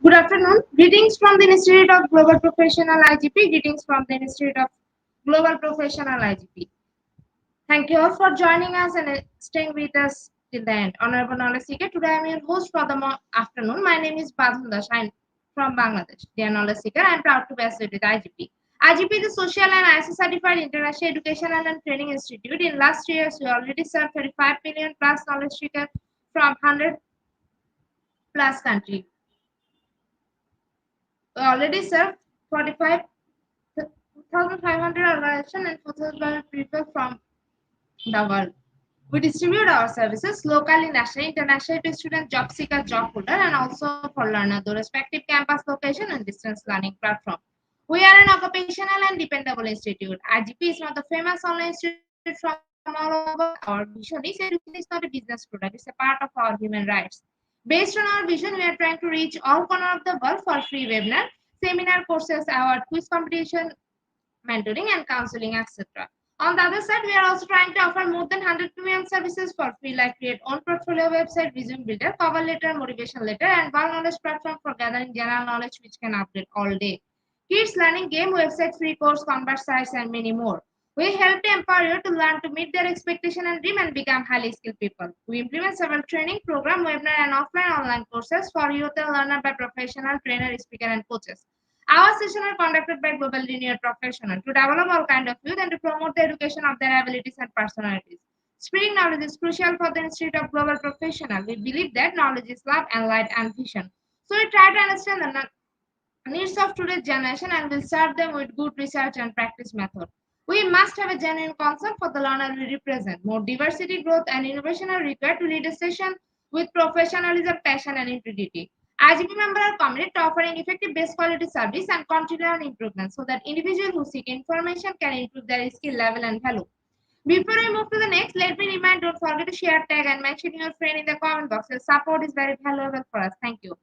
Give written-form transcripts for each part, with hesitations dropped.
Good afternoon. Greetings from the Institute of Global Professional IGP. Greetings from the Institute of Global Professional IGP. Thank you all for joining us and staying with us till the end. Honorable Knowledge Seeker, today I am your host for the afternoon. My name is Badhun Das. I am from Bangladesh. Dear Knowledge Seeker, I am proud to be associated with IGP. IGP is a social and ISO certified international educational and training institute. In last 3 years, we already served 35 million plus knowledge seekers from 100 plus countries. We already serve 45,500 organizations and 4,000 people from the world. We distribute our services locally, nationally, internationally to students, job seekers, job holder, and also for learners, the respective campus location and distance learning platform. We are an occupational and dependable institute. IGP is one of the famous online institutes from all over. Our vision is education is not a business product; it's a part of our human rights. Based on our vision, we are trying to reach all corners of the world for free webinar, seminar courses, award, quiz competition, mentoring, and counseling, etc. On the other side, we are also trying to offer more than 100 premium services for free, like create own portfolio website, resume builder, cover letter, motivation letter, and one knowledge platform for gathering general knowledge which can update all day. Kids learning game website, free course, convert sites, and many more. We help to empower you to learn to meet their expectation and dream and become highly skilled people. We implement several training program, webinar, and offline online courses for youth and learner by professional trainer, speaker, and coaches. Our sessions are conducted by global linear professionals to develop all kind of youth and to promote the education of their abilities and personalities. Spreading knowledge is crucial for the Institute of Global Professional. We believe that knowledge is love and light and vision. So we try to understand the needs of today's generation and will serve them with good research and practice method. We must have a genuine concern for the learner we represent. More diversity, growth, and innovation are required to lead a session with professionalism, passion, and integrity. IGP members are committed to offering effective base quality service and continual improvement so that individuals who seek information can improve their skill level and value. Before we move to the next, let me remind don't forget to share, tag, and mention your friend in the comment box. Your support is very valuable for us. Thank you.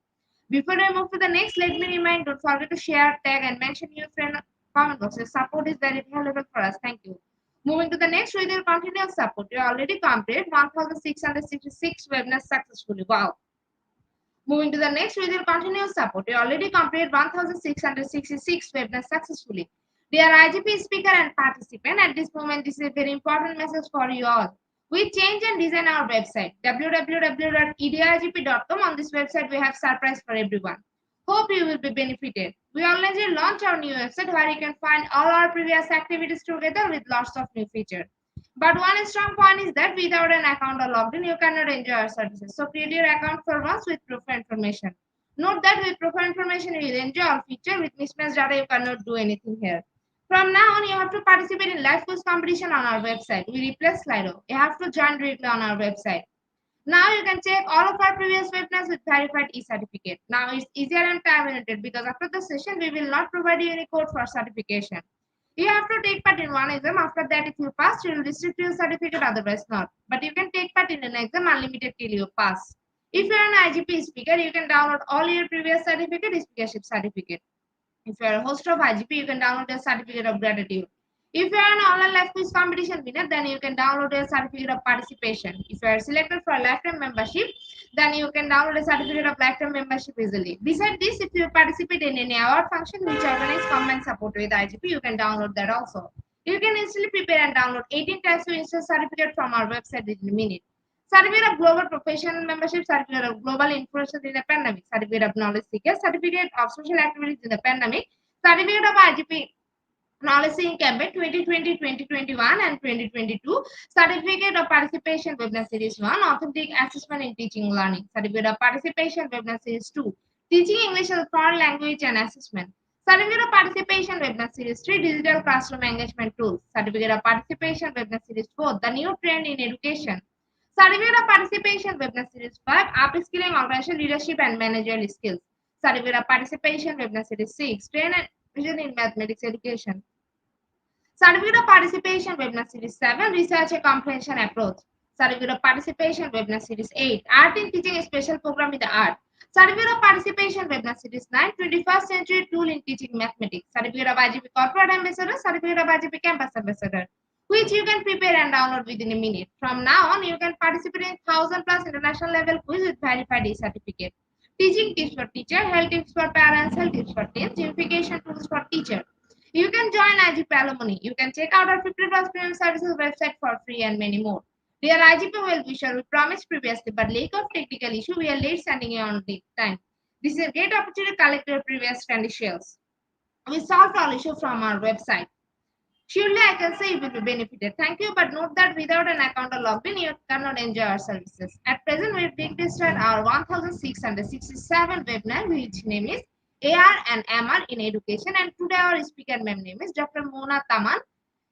Before I move to the next, let me remind don't forget to share, tag, and mention your friend comment box. Your support is very valuable for us. Thank you. Moving to the next, with your continuous support, you already completed 1,666 webinars successfully. Wow. Moving to the next, with your continuous support, you already completed 1,666 webinars successfully. Dear IGP speaker and participant, at this moment, this is a very important message for you all. We change and design our website, www.edigp.com. On this website, we have surprise for everyone. Hope you will be benefited. We already launched our new website where you can find all our previous activities together with lots of new features. But one strong point is that without an account or logged in, you cannot enjoy our services. So create your account for once with profile information. Note that with profile information, you will enjoy our feature. With mismatched data, you cannot do anything here. From now on, you have to participate in live quiz competition on our website. We replace Slido. You have to join directly on our website. Now you can check all of our previous webinars with verified e-certificate. Now it's easier and time limited because after the session, we will not provide you any code for certification. You have to take part in one exam. After that, if you pass, you will receive your certificate, otherwise not. But you can take part in an exam unlimited till you pass. If you are an IGP speaker, you can download all your previous certificate, speakership certificate. If you are a host of IGP, you can download a certificate of gratitude. If you are an online live quiz competition winner, then you can download a certificate of participation. If you are selected for a lifetime membership, then you can download a certificate of lifetime membership easily. Besides this, if you participate in any award function which organize combined support with IGP, you can download that also. You can instantly prepare and download 18 types of instant certificate from our website in a minute. Certificate of Global Professional Membership, Certificate of Global Influencers in the Pandemic, Certificate of Knowledge Seekers, Certificate of Social Activities in the Pandemic, Certificate of IGP Knowledge Seeking Campaign 2020, 2021 and 2022, Certificate of Participation Webinar Series 1, Authentic Assessment in Teaching and Learning, Certificate of Participation Webinar Series 2, Teaching English as a Foreign Language and Assessment, Certificate of Participation Webinar Series 3, Digital Classroom Engagement Tools, Certificate of Participation Webinar Series 4, The New Trend in Education, Certificate of Participation Webinar Series 5, Upskilling Organizational Leadership and Managerial Skills, Certificate of Participation Webinar Series 6, Train and Vision in Mathematics Education, Certificate of Participation Webinar Series 7, Research and Comprehension Approach, Certificate of Participation Webinar Series 8, Art in Teaching a Special Program in the Art, Certificate of Participation Webinar Series 9, 21st Century Tool in Teaching Mathematics, Certificate of IGP Corporate Ambassador, Certificate of IGP Campus Ambassador, which you can prepare and download within a minute. From now on, you can participate in 1,000 plus international level quiz with verified e-certificate. Teaching tips for teacher, health tips for parents, health tips for teens, gamification tools for teacher. You can join IGP Alumni. You can check out our 50 plus premium services website for free and many more. Dear IGP well-wisher, we promised previously, but lack of technical issue, we are late sending you on the time. This is a great opportunity to collect your previous credentials. We solved all issues from our website. Surely I can say you will be benefited. Thank you, but note that without an account or login, you cannot enjoy our services. At present, we have registered our 1667 webinar, which name is AR and MR in Education. And today our speaker ma'am name is Dr. Mona Taman.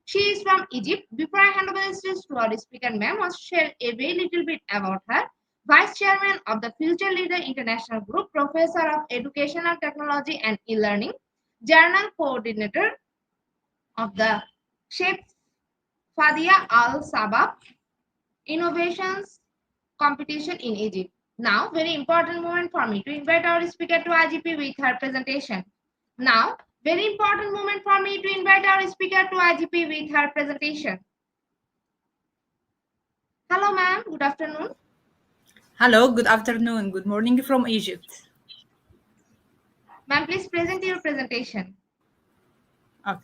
She is from Egypt. Before I hand over the stage to our speaker ma'am, I want to share a very little bit about her. Vice Chairman of the Future Leader International Group, Professor of Educational Technology and E-Learning, Journal Coordinator of the Sheikh Fadia Al Sabah Innovations Competition in Egypt. Now, very important moment for me to invite our speaker to IGP with her presentation. Now, very important moment for me to invite our speaker to IGP with her presentation. Hello, ma'am. Good afternoon. Hello, good afternoon. Good morning from Egypt. Ma'am, please present your presentation. Okay.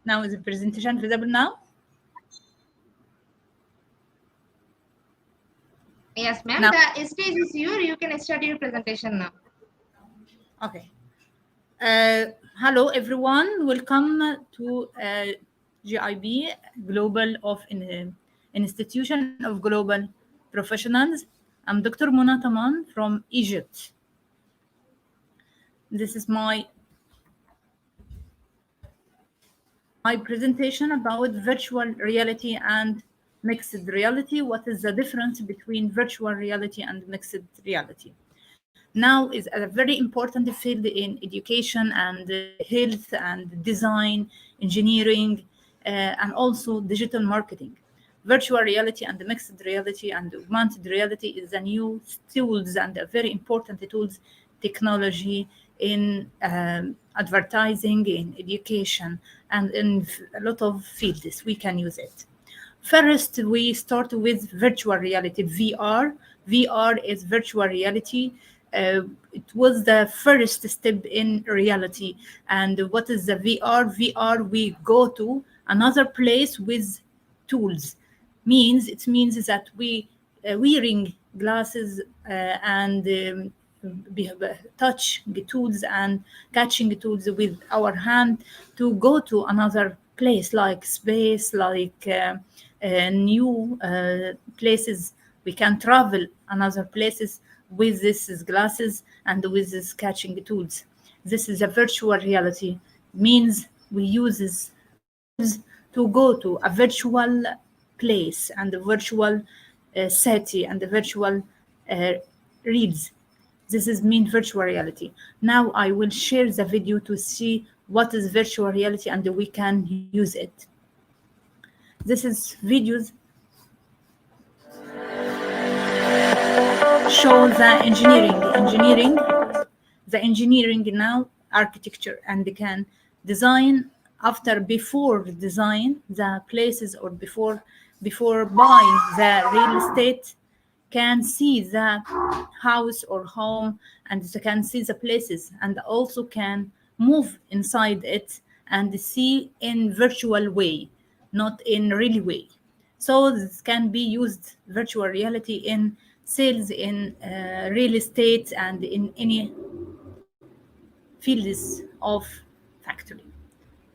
Now is the presentation visible now? Yes, ma'am. The stage is yours. You can start your presentation now. Okay. Hello, everyone. Welcome to GIB, Global of Institution of Global Professionals. I'm Dr. Mona Taman from Egypt. This is my presentation about virtual reality and mixed reality. What is the difference between virtual reality and mixed reality? Now is a very important field in education and health and design, engineering, and also digital marketing. Virtual reality and mixed reality and augmented reality is a new tools and a very important tools technology in advertising, in education, and in a lot of fields we can use it. First, we start with virtual reality, VR. VR is virtual reality. It was the first step in reality. And what is the VR? VR, we go to another place with tools. It means that we wearing glasses and touch the tools and catching the tools with our hand to go to another place like space, like new places. We can travel another places with these glasses and with these catching tools. This is a virtual reality. Means we use this to go to a virtual place and a virtual city and a virtual reads. This is mean virtual reality. Now I will share the video to see what is virtual reality and we can use it. This is videos show the engineering now architecture, and they can design before design the places, or before buying the real estate, can see the house or home, and they can see the places, and also can move inside it and see in virtual way, not in real way. So this can be used virtual reality in sales, in real estate, and in any fields of factory.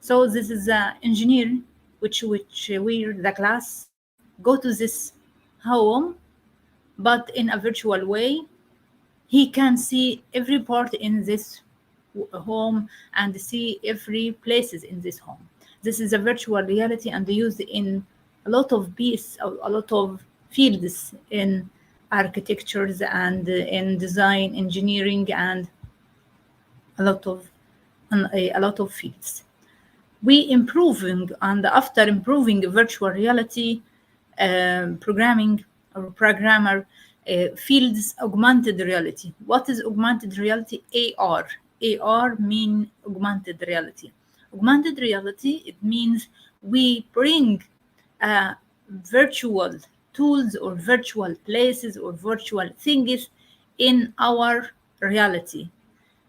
So this is the engineer which wear the glass, go to this home, but in a virtual way. He can see every part in this home and see every places in this home. This is a virtual reality and used in a lot of a lot of fields in architectures and in design, engineering, and a lot of a lot of fields. We improving, and after improving virtual reality, programming or programmer fields augmented reality. What is augmented reality? AR. AR mean augmented reality. Augmented reality, it means we bring virtual tools or virtual places or virtual things in our reality.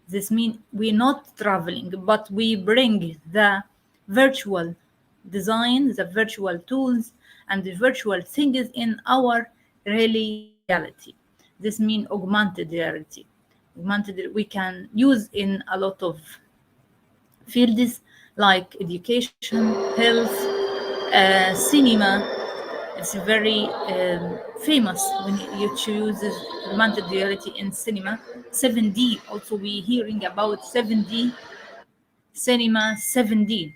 This means we're not traveling, but we bring the virtual design, the virtual tools, and the virtual things in our reality. This means augmented reality. Augmented, we can use in a lot of fields like education, health, cinema. It's very famous when you choose augmented reality in cinema. 7D, also we hearing about 7D cinema, 7D.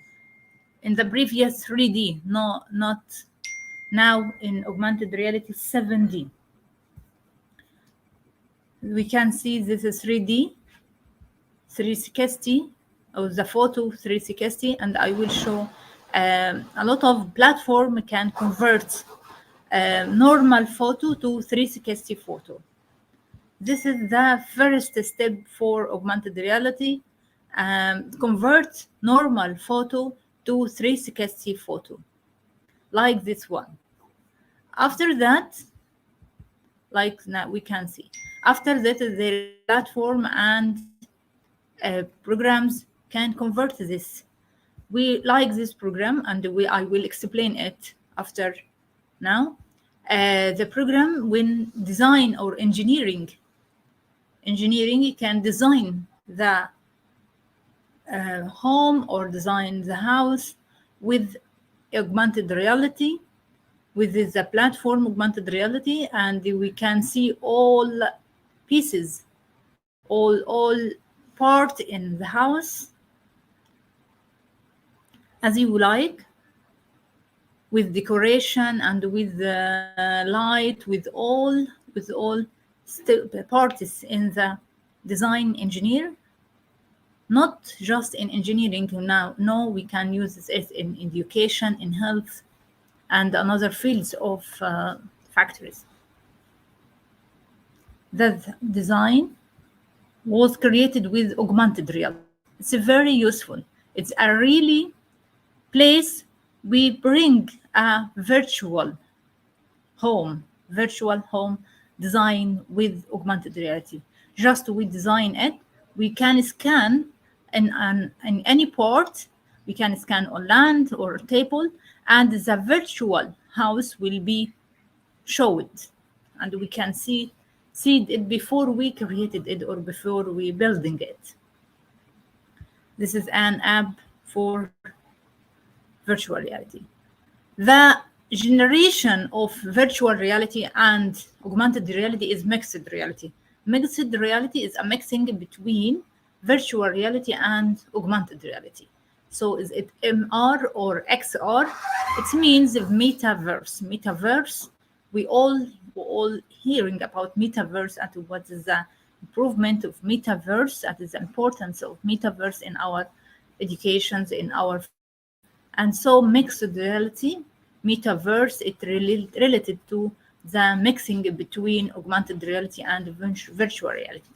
In the previous 3D, no, not now in augmented reality 7D. We can see this is 3D, 360, or the photo 360, and I will show a lot of platform can convert normal photo to 360 photo. This is the first step for augmented reality. Convert normal photo to 360 photo, like this one. After that, like now we can see. After that, the platform and programs can convert this. We like this program, and I will explain it after now. The program, when design or engineering can design the home or design the house with augmented reality, with the platform augmented reality, and we can see all pieces, all part in the house as you like, with decoration and with the light, with all parties in the design engineer. Not just in engineering now. No, we can use this in education, in health, and another fields of factories. The design was created with augmented reality. It's very useful. It's a really place we bring a virtual home design with augmented reality. Just we design it, we can scan in any part, we can scan on land or table, and the virtual house will be showed, and we can see it before we created it or before we building it. This is an app for virtual reality. The generation of virtual reality and augmented reality is mixed reality. Mixed reality is a mixing between virtual reality and augmented reality. So is it MR or XR? It means metaverse. Metaverse, we all hearing about metaverse and what is the improvement of metaverse, and the importance of metaverse in our educations, in our, and so mixed reality, metaverse, it related to the mixing between augmented reality and virtual reality.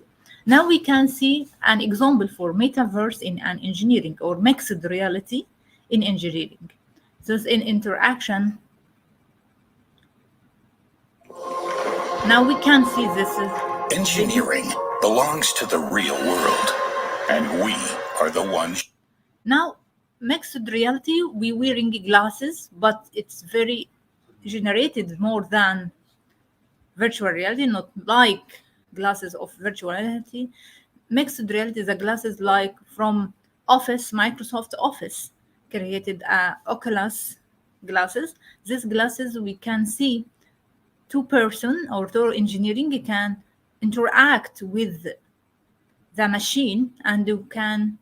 Now we can see an example for metaverse in an engineering or mixed reality in engineering. Thus, in interaction, now we can see this is engineering belongs to the real world, and we are the ones. now mixed reality. We wearing glasses, but it's very generated more than virtual reality, not like glasses of virtual reality. Mixed reality is the glasses like from Office, Microsoft Office created Oculus glasses. These glasses we can see two-person or two engineering can interact with the machine, and you can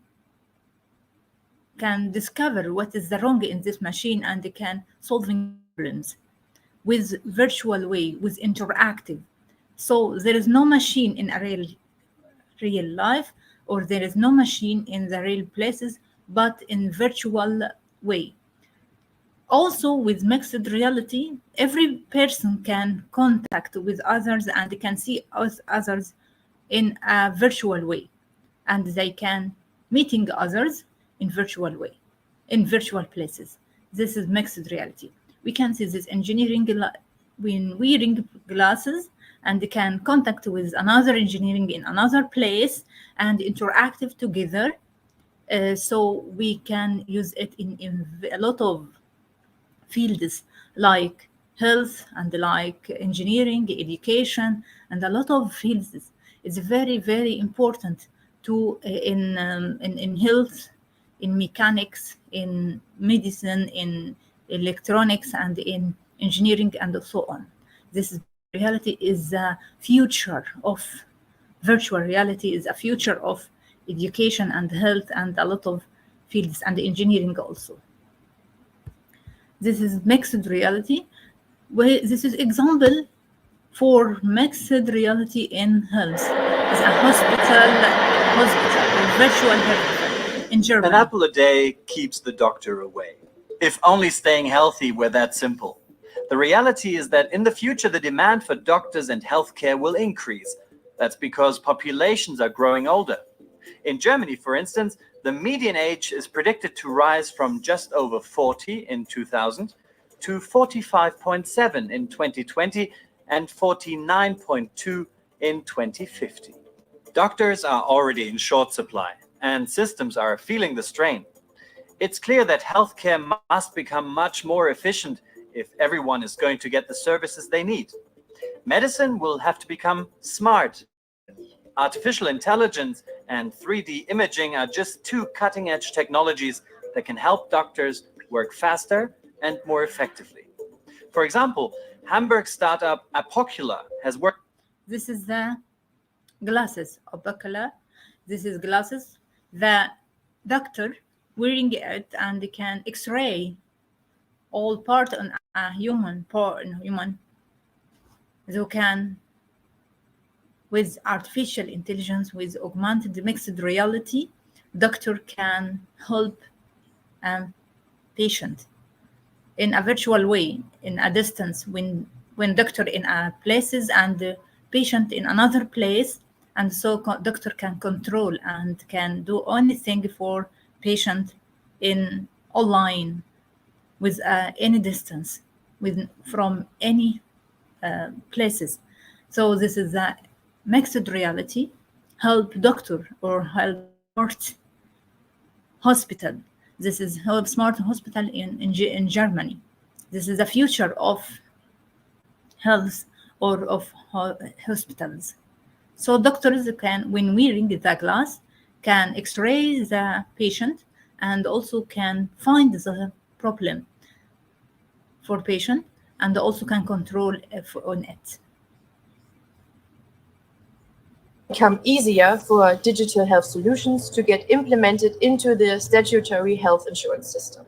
discover what is the wrong in this machine, and they can solving problems with virtual way, with interactive. So there is no machine in a real life, or there is no machine in the real places, but in virtual way. Also with mixed reality, every person can contact with others and they can see others in a virtual way, and they can meeting others in virtual way, in virtual places. This is mixed reality. We can see this engineering when wearing glasses, and they can contact with another engineering in another place and interactive together. So we can use it in a lot of fields like health and like engineering, education, and a lot of fields. It's very, very important to in health, in mechanics, in medicine, in electronics, and in engineering, and so on. This reality is the future of virtual reality, is a future of education and health and a lot of fields, and engineering also. This is mixed reality. This is example for mixed reality in health. It's a hospital or virtual health in Germany. An apple a day keeps the doctor away. If only staying healthy were that simple. The reality is that in the future, the demand for doctors and healthcare will increase. That's because populations are growing older. In Germany, for instance, the median age is predicted to rise from just over 40 in 2000 to 45.7 in 2020 and 49.2 in 2050. Doctors are already in short supply, and systems are feeling the strain. It's clear that healthcare must become much more efficient if everyone is going to get the services they need. Medicine will have to become smart. Artificial intelligence and 3D imaging are just two cutting-edge technologies that can help doctors work faster and more effectively. For example, Hamburg startup Apocula has worked. This is the glasses, Apocula. This is glasses. The doctor wearing it and they can X-ray all part on a human, so can with artificial intelligence, with augmented mixed reality, doctor can help a patient in a virtual way, in a distance, when doctor in a places and the patient in another place, and so doctor can control and can do anything for patient in online with any distance, with from any places. So this is a mixed reality, help doctor or help smart hospital. This is help smart hospital in Germany. This is the future of health or of hospitals. So doctors can, when wearing the glass, can X-ray the patient and also can find the problem for patient and also can control on it. Become easier for digital health solutions to get implemented into the statutory health insurance system.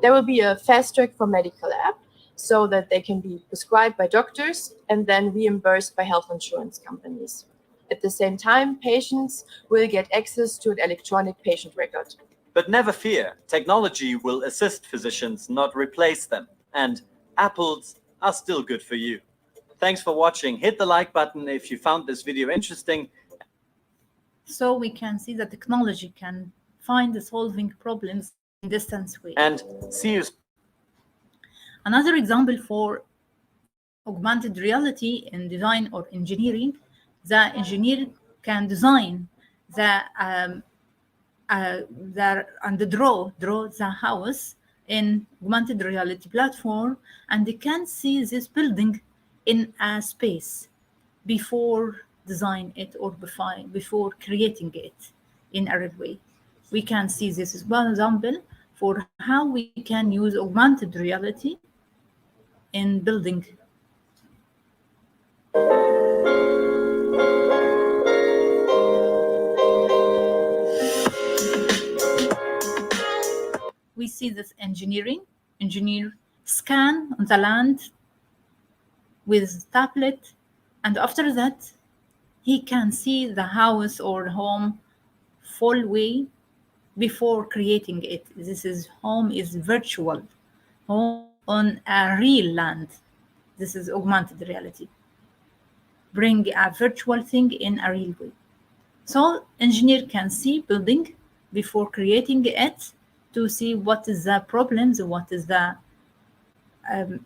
There will be a fast track for medical app so that they can be prescribed by doctors and then reimbursed by health insurance companies. At the same time, patients will get access to an electronic patient record. But never fear, technology will assist physicians, not replace them. And apples are still good for you. Thanks for watching. Hit the like button if you found this video interesting. So we can see that technology can find the solving problems distance way. And see you. Another example for augmented reality in design or engineering, the engineer can design and draw the house in augmented reality platform, and they can see this building in a space before design it or before creating it in a real way. We can see this as one example for how we can use augmented reality in building. We see this engineer scan on the land with tablet, and after that he can see the house or home full way before creating it. This is home is virtual, home on a real land. This is augmented reality. Bring a virtual thing in a real way. So engineer can see building before creating it to see what is the problems, what is the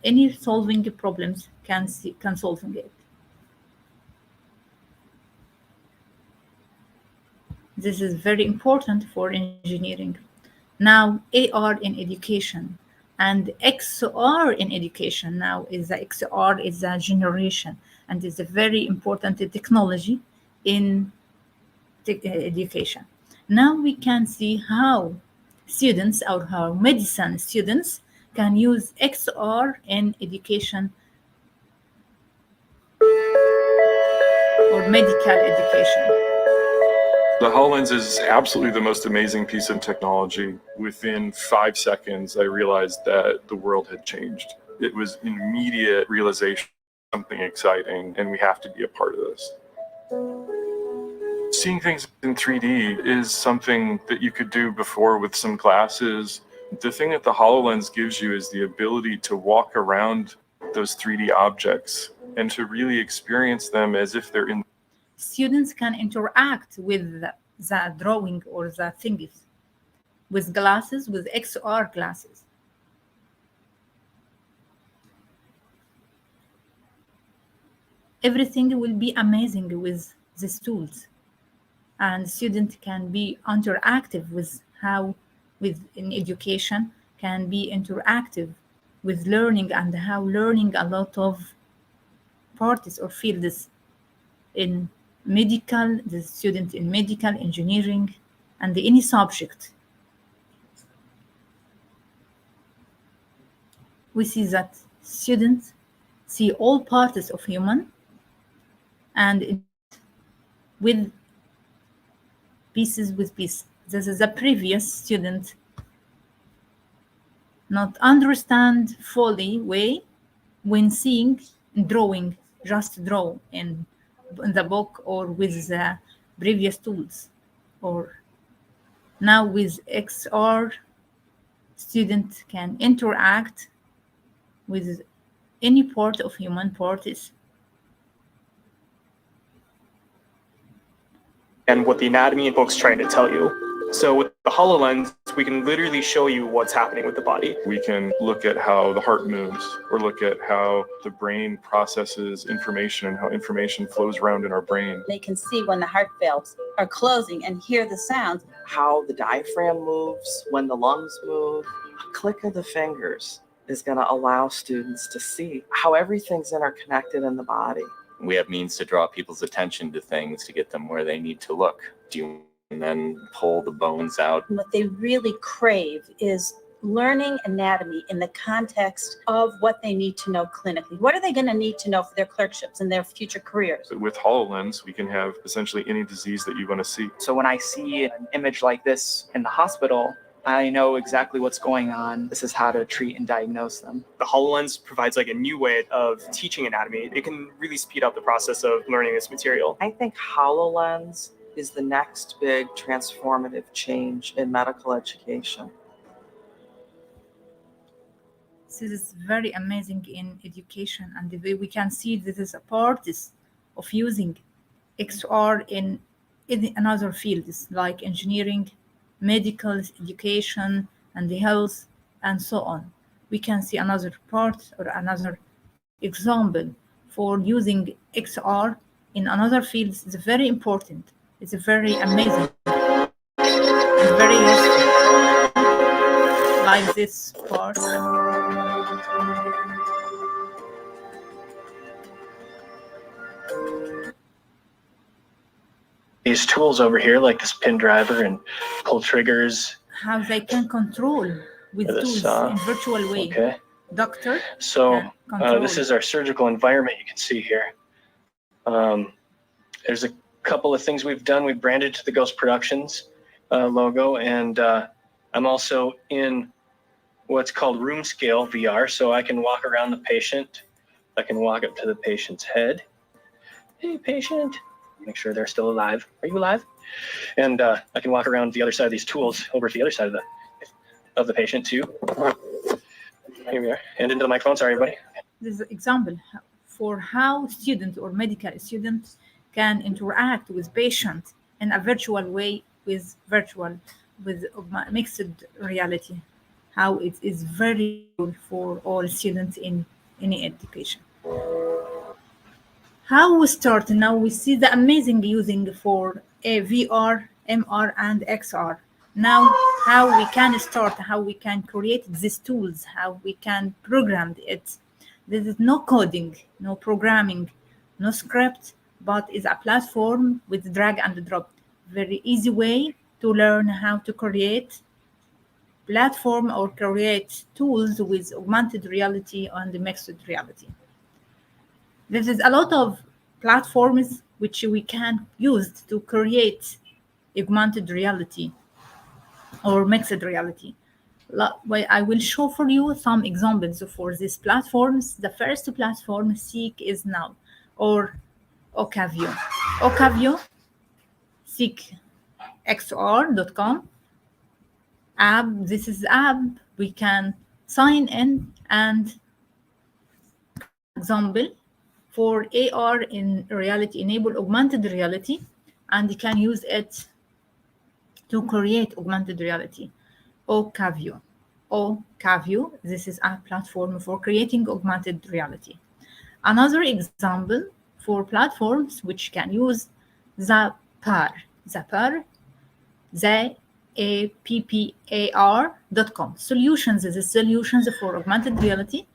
any solving problems can solving it. This is very important for engineering. Now AR in education and XR in education. Now is the XR is a generation and is a very important technology in education. Now we can see how students or how medicine students can use XR in education or medical education. The HoloLens is absolutely the most amazing piece of technology. Within 5 seconds, I realized that the world had changed. It was an immediate realization of something exciting, and we have to be a part of this. Seeing things in 3D is something that you could do before with some glasses. The thing that the HoloLens gives you is the ability to walk around those 3D objects and to really experience them as if they're in. Students can interact with the drawing or the things with glasses, with XR glasses. Everything will be amazing with these tools, and students can be interactive with how in education can be interactive with learning and how learning a lot of parties or fields in medical, the student in medical engineering and any subject. We see that students see all parts of human and with pieces with piece. This is a previous student not understand fully way when seeing drawing, just draw in the book or with the previous tools. Or now with XR, students can interact with any part of human parts. And what the anatomy book's trying to tell you. So with the HoloLens, we can literally show you what's happening with the body. We can look at how the heart moves, or look at how the brain processes information and how information flows around in our brain. They can see when the heart valves are closing and hear the sounds. How the diaphragm moves, when the lungs move. A click of the fingers is going to allow students to see how everything's interconnected in the body. We have means to draw people's attention to things to get them where they need to look. And then pull the bones out. What they really crave is learning anatomy in the context of what they need to know clinically. What are they going to need to know for their clerkships and their future careers? With HoloLens, we can have essentially any disease that you want to see. So when I see an image like this in the hospital, I know exactly what's going on. This is how to treat and diagnose them. The HoloLens provides like a new way of teaching anatomy. It can really speed up the process of learning this material. I think HoloLens is the next big transformative change in medical education. This is very amazing in education, and the way we can see this is a part of using XR in another fields like engineering, medical education, and the health, and so on. We can see another part or another example for using XR in another fields. It's very important. It's very amazing. It's very useful. Like this part. These tools over here, like this pin driver and pull triggers. How they can control with This, tools in virtual way. Okay. Doctor. So can control. this is our surgical environment. You can see here. There's a couple of things we've done. We branded to the Ghost Productions logo, and I'm also in what's called room scale VR. So I can walk around the patient. I can walk up to the patient's head. Hey, patient. Make sure they're still alive. Are you alive? And I can walk around the other side of these tools over to the other side of the patient too. Here we are. And into the microphone. Sorry, everybody. This is an example for how students or medical students can interact with patients in a virtual way with mixed reality. How it is very good for all students in any education. How we start now, we see the amazing using for a VR, MR, and XR. Now, how we can start, how we can create these tools, how we can program it. There is no coding, no programming, no script, but is a platform with drag and drop. Very easy way to learn how to create platform or create tools with augmented reality and mixed reality. There is a lot of platforms which we can use to create augmented reality or mixed reality. I will show for you some examples for these platforms. The first platform, Seek is Now, or Ocavio. Ocavio, seekxr.com app. This is the app. We can sign in and example for AR in reality, enable augmented reality, and you can use it to create augmented reality. Ocavio. Ocavio, this is a platform for creating augmented reality. Another example for platforms which can use Zappar. Zappar, zappar.com. Solutions, this is solutions for augmented reality.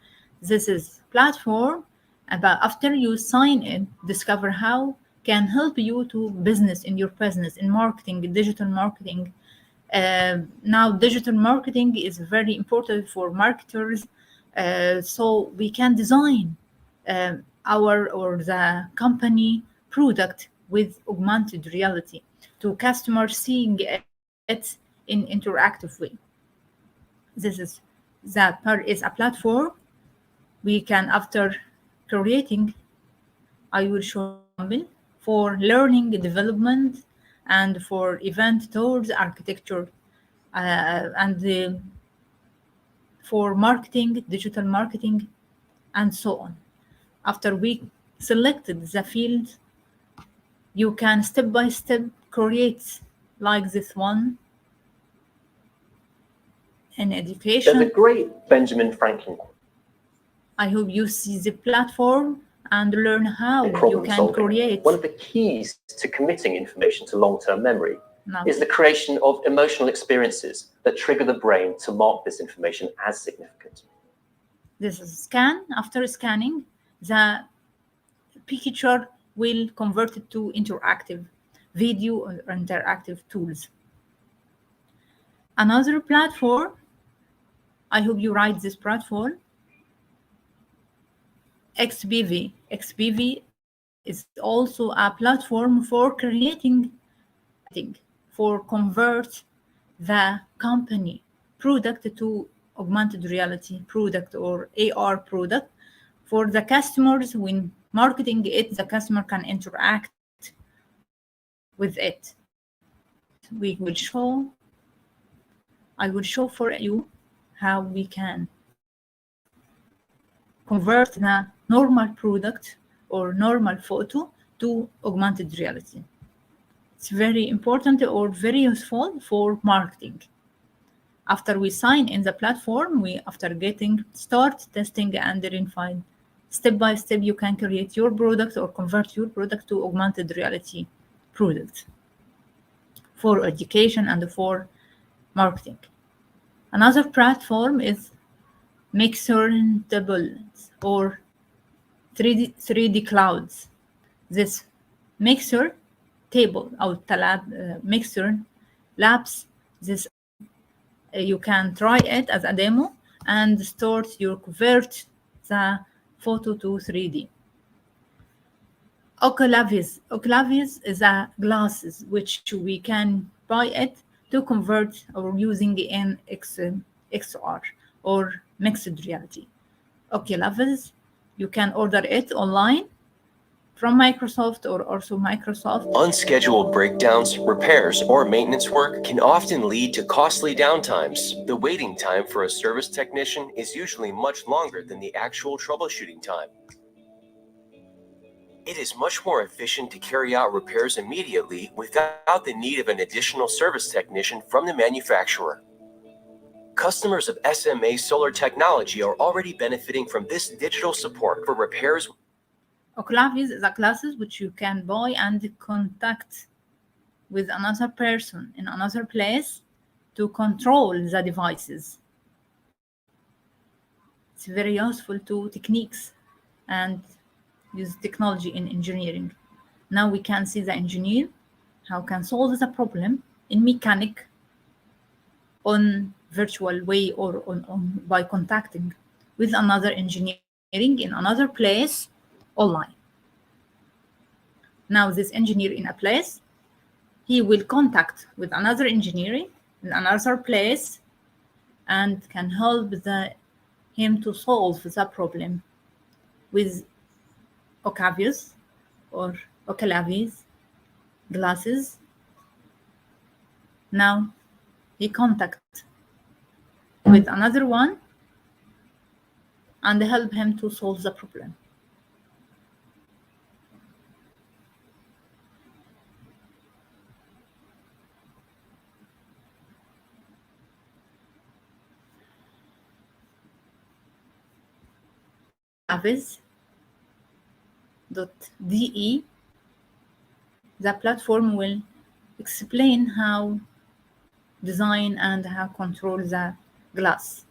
This is platform about after you sign in, discover how can help you to business in your business, in marketing, digital marketing. Now digital marketing is very important for marketers. So we can design our or the company product with augmented reality to customers seeing it in interactive way. This is Zappar is a platform we can after creating. I will show for learning development and for event tours, architecture, and for marketing, digital marketing, and so on. After we selected the field, you can step by step create like this one in education. There's a great Benjamin Franklin. I hope you see the platform and learn how you can solving. create. One of the keys to committing information to long-term memory is the creation of emotional experiences that trigger the brain to mark this information as significant. This is scan. After scanning, the picture will convert it to interactive video or interactive tools. Another platform, I hope you write this platform, XBV. XBV is also a platform for creating, for convert the company product to augmented reality product or AR product. For the customers, when marketing it, the customer can interact with it. I will show for you how we can convert the normal product or normal photo to augmented reality. It's very important or very useful for marketing. After we sign in the platform, after getting start testing and verified, step by step, you can create your product or convert your product to augmented reality product for education and for marketing. Another platform is Mixertables or 3D clouds. This mixer table or mixer labs, this you can try it as a demo and convert the photo to 3D. Oculavis is a glasses which we can buy it to convert or using in XR or mixed reality. Oculavis, you can order it online from Microsoft or also Microsoft. Unscheduled breakdowns, repairs, or maintenance work can often lead to costly downtimes. The waiting time for a service technician is usually much longer than the actual troubleshooting time. It is much more efficient to carry out repairs immediately without the need of an additional service technician from the manufacturer. Customers of SMA Solar Technology are already benefiting from this digital support for repairs. Oculavis is a glasses which you can buy and contact with another person in another place to control the devices. It's very useful to techniques and use technology in engineering. Now we can see the engineer how can solve the problem in mechanic on virtual way or on by contacting with another engineering in another place online. Now this engineer in a place, he will contact with another engineering in another place and can help him to solve the problem with Oculavis or Oculavis glasses. Now he contact with another one and help him to solve the problem. Oculavis.de, the platform will explain how design and how control the glass.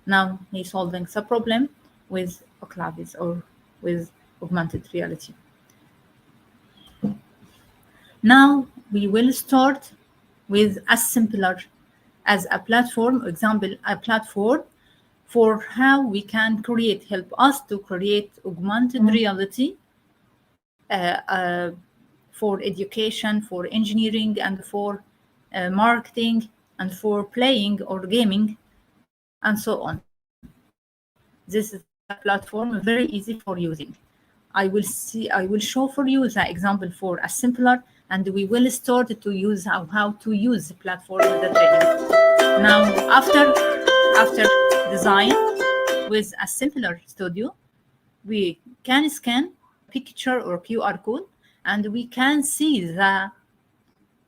Now he's solving the problem with Oculavis or with augmented reality. Now we will start with Assembler as a platform, example, a platform for how we can help us to create augmented reality for education, for engineering, and for marketing, and for playing or gaming, and so on. This is a platform very easy for using. I will show for you the example for Assembler, and we will start to use how to use the platform in the training. Now, after design with Assembler Studio, we can scan picture or QR code, and we can see the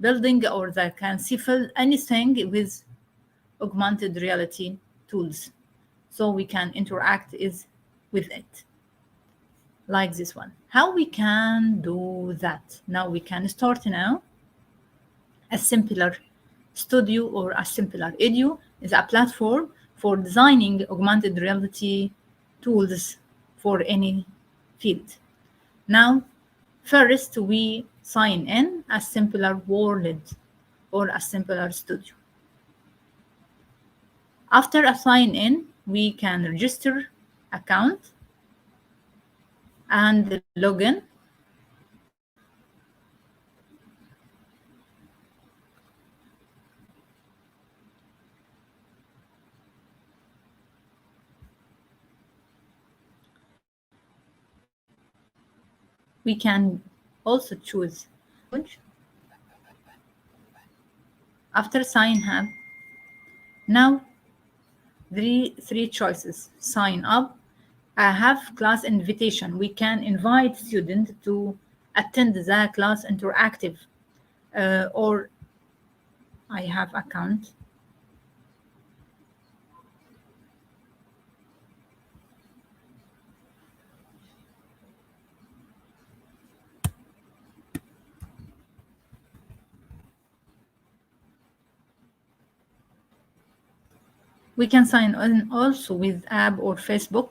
building or can see anything with augmented reality tools. So we can interact with it, like this one. How we can do that? Now we can start now. Assembler Studio or Assembler Edu is a platform for designing augmented reality tools for any field. Now, first we sign in Assembler World or Assembler Studio. After a sign in, we can register account and login. We can also choose language. After sign up, now three choices. Sign up. I have class invitation. We can invite students to attend the class interactive, or I have account. We can sign in also with app or Facebook.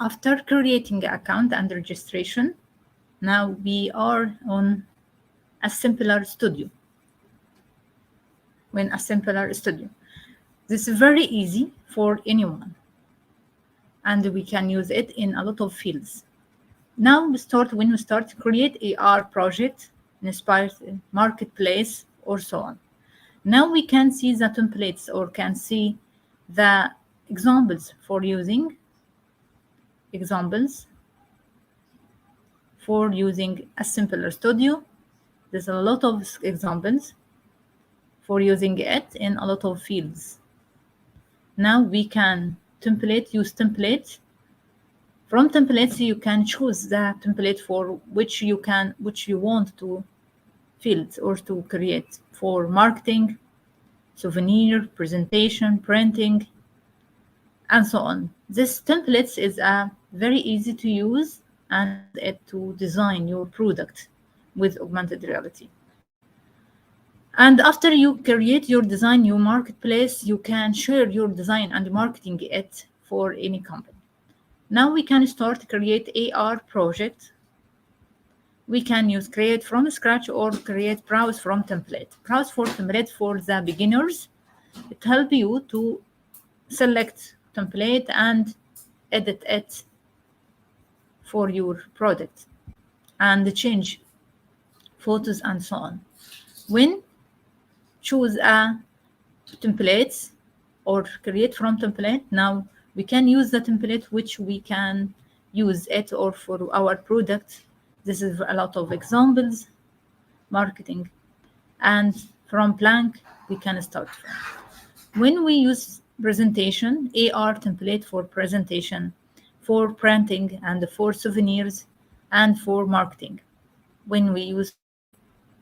After creating an account and registration, now we are on Assembler Studio. When Assembler Studio, this is very easy for anyone, and we can use it in a lot of fields. Now when we start create AR project, inspired marketplace, or so on. Now we can see the templates or can see the examples for using Assembler Studio. There's a lot of examples for using it in a lot of fields. Now we can use templates. From templates, you can choose the template for which you want to field or to create for marketing, souvenir, presentation, printing, and so on. This templates is very easy to use and to design your product with augmented reality. And after you create your design, your marketplace, you can share your design and marketing it for any company. Now we can start create AR project. We can use create from scratch or create browse from template. Browse for template for the beginners. It helps you to select template and edit it for your product and change photos and so on. When choose a template or create from template, now we can use the template which we can use it or for our product. This is a lot of examples, marketing, and from blank we can start from. When we use presentation, AR template for presentation, for printing, and for souvenirs, and for marketing. When we use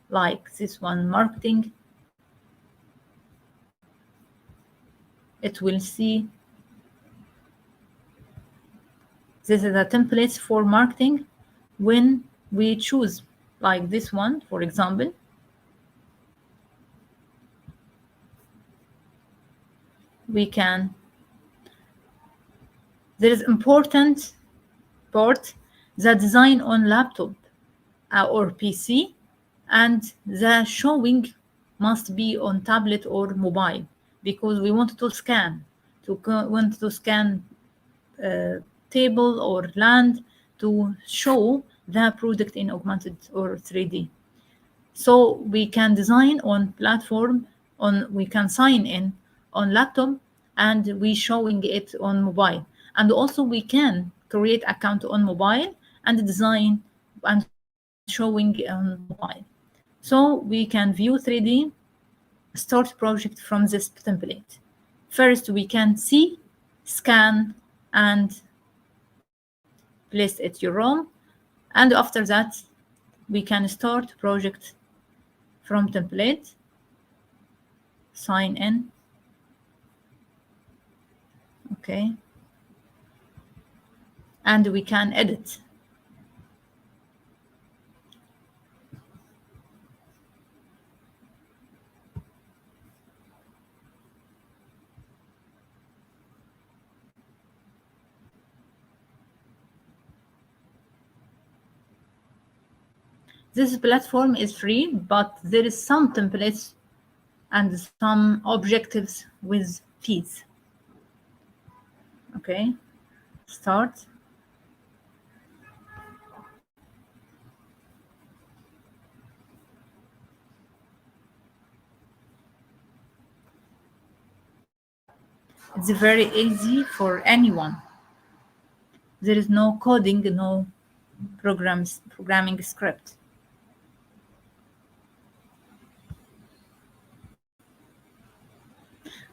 like this one, marketing, it will see this is a template for marketing. When we choose like this one, for example, we can, there is important part, the design on laptop or PC, and the showing must be on tablet or mobile, because we want to scan, table or land to show the product in augmented or 3D. So we can design on platform, we can sign in on laptop, and we showing it on mobile. And also we can create account on mobile and design and showing on mobile. So we can view 3D, start project from this template. First, we can see, scan, and place it your room. And after that, we can start project from template, sign in. Okay. And we can edit. This platform is free, but there is some templates and some objectives with fees. Okay, start. It's very easy for anyone. There is no coding, no programming script.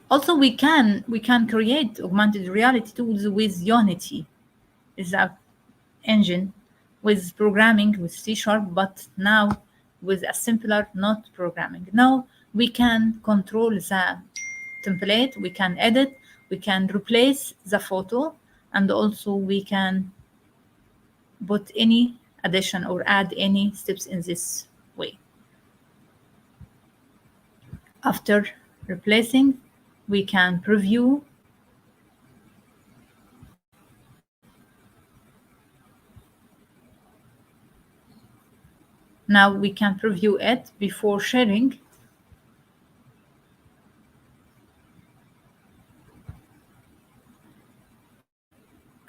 Also, we can create augmented reality tools with Unity. Is an engine with programming with C#, but now with a simpler not programming. Now we can control the template, we can edit, we can replace the photo, and also we can put any addition or add any steps in this way. After replacing, we can preview. Now we can preview it before sharing.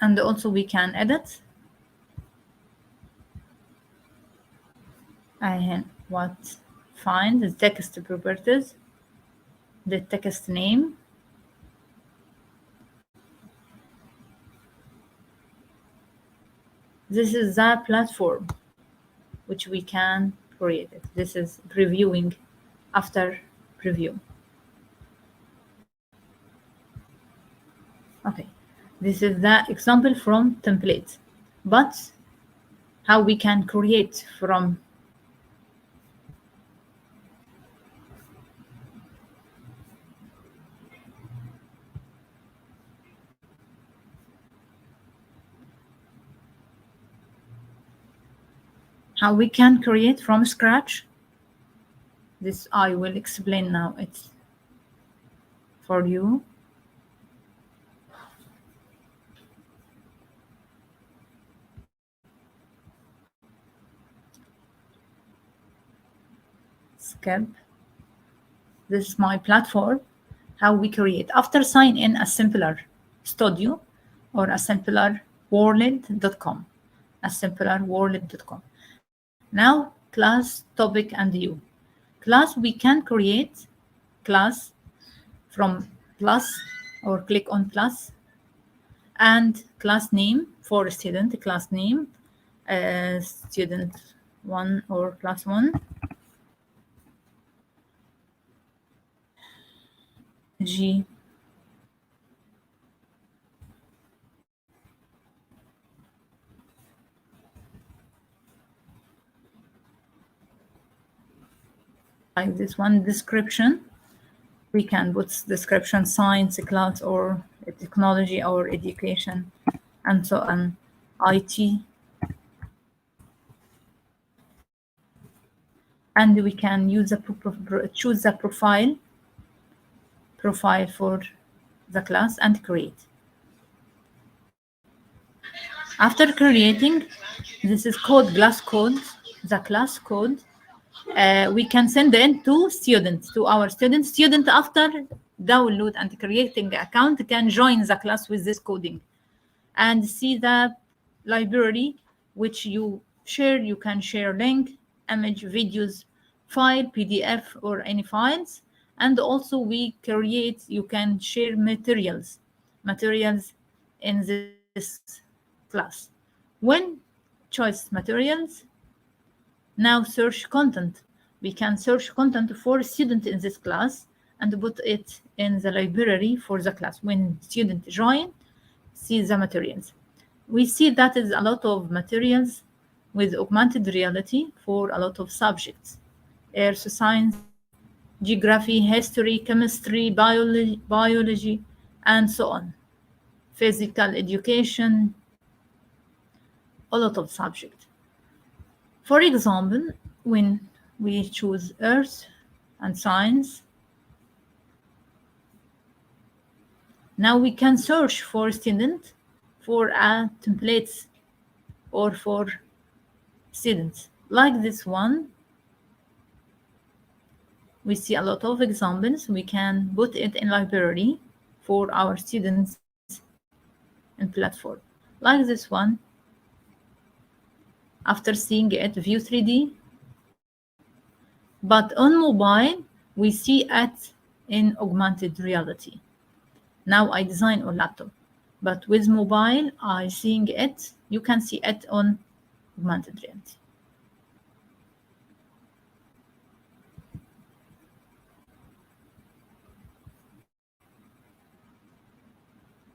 And also we can edit. Find the text properties, the text name. This is the platform which we can create it. This is previewing after preview. Okay, this is the example from template, but how we can create from scratch. This I will explain now. It's for you. Skip. This is my platform. How we create after sign in a simpler studio or a simpler world.com. A simpler world.com. Now class, topic, and view. Class, we can create class from plus or click on plus, and class name for student, class name, student 1 or class 1. G. Like this one, description. We can put description, science, class, or technology, or education, and so on. IT. And we can use choose the profile for the class and create. After creating, this is code, class code, the class code. We can send it to students, to our students. Student after download and creating the account can join the class with this coding and see the library which you share. You can share link, image, videos, file, PDF, or any files. And also we create, you can share materials in this class. When choice materials, now search content. We can search content for student in this class and put it in the library for the class. When student join, see the materials. We see that is a lot of materials with augmented reality for a lot of subjects. Earth science, geography, history, chemistry, biology, and so on. Physical education, a lot of subjects. For example, when we choose Earth and science, now we can search for student for templates or for students. Like this one, we see a lot of examples. We can put it in library for our students in platform. Like this one, after seeing it, view 3D. But on mobile, we see it in augmented reality. Now I design on laptop, but with mobile, I seeing it. You can see it on augmented reality.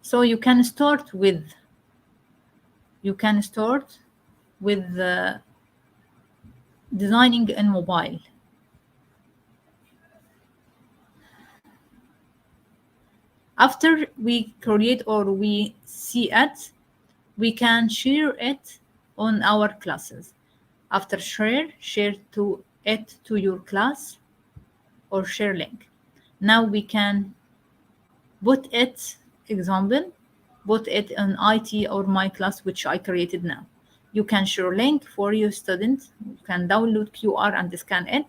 So you can start with with designing in mobile. After we create or we see it, we can share it on our classes. After share it to your class or share link. Now we can put it, example, put it in IT or my class, which I created now. You can share link for your student. You can download QR and scan it,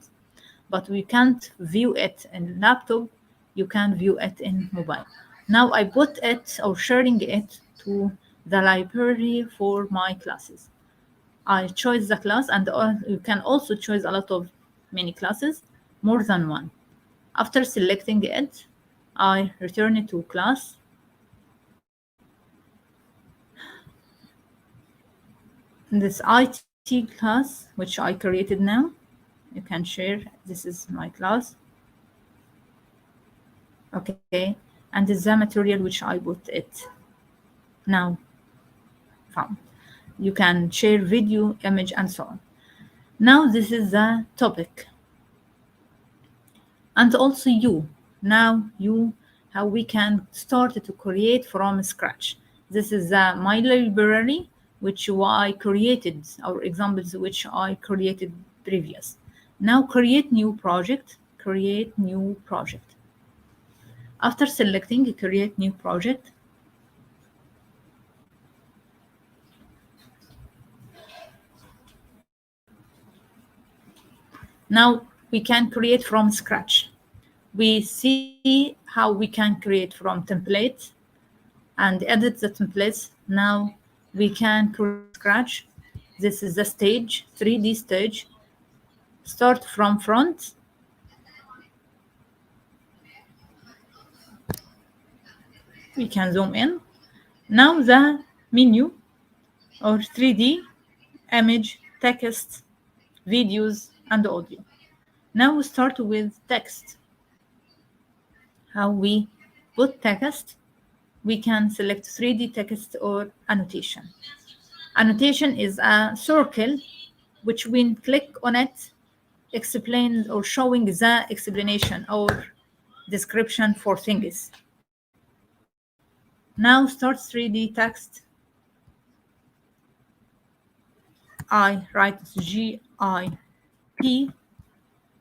but we can't view it in laptop. You can view it in mobile. Now I put it or sharing it to the library for my classes. I choose the class, and you can also choose a lot of many classes, more than one. After selecting it, I return it to class. This IT class, which I created now, you can share. This is my class. Okay, and this is the material which I put it now found. You can share video, image, and so on. Now this is the topic. And also how we can start to create from scratch. This is my library, which I created, our examples which I created previous. Now create new project. After selecting create new project, now we can create from scratch. We see how we can create from templates and edit the templates. Now we can create scratch. This is the stage, 3D stage. Start from front. We can zoom in. Now the menu or 3D, image, text, videos, and audio. Now we start with text. How we put text, we can select 3D text or annotation. Annotation is a circle which when click on it, explains or showing the explanation or description for things. Now start 3D text. I write GIP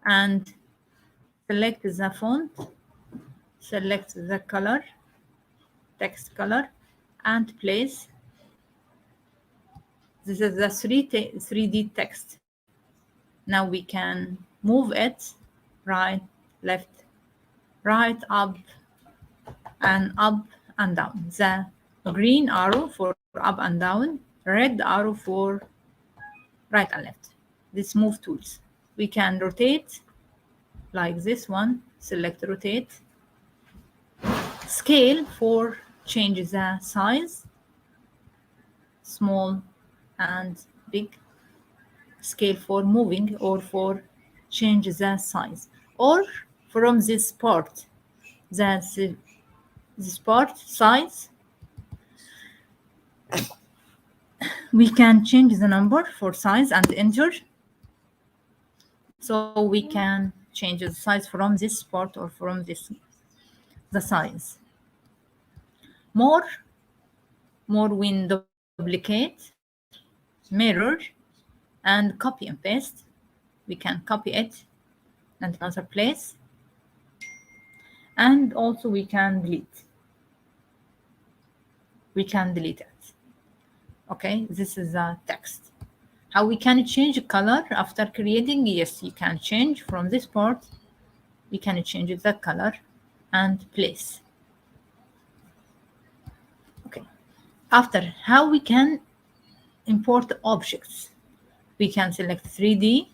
and select the font, select the color, text color, and place. This is the 3D text. Now we can move it right, left, right, up and down. The green arrow for up and down, red arrow for right and left. This move tools. We can rotate like this one, select rotate. Scale for change the size, small and big. Scale for moving or for change the size. Or from this part, this part size, we can change the number for size and enter. So we can change the size from this part or from this, the size. More when duplicate, mirror, and copy and paste. We can copy it and another place. And also we can delete. We can delete it. Okay, this is the text. How we can change color after creating? Yes, you can change from this part. We can change the color and place. Okay. After, how we can import objects? We can select 3D.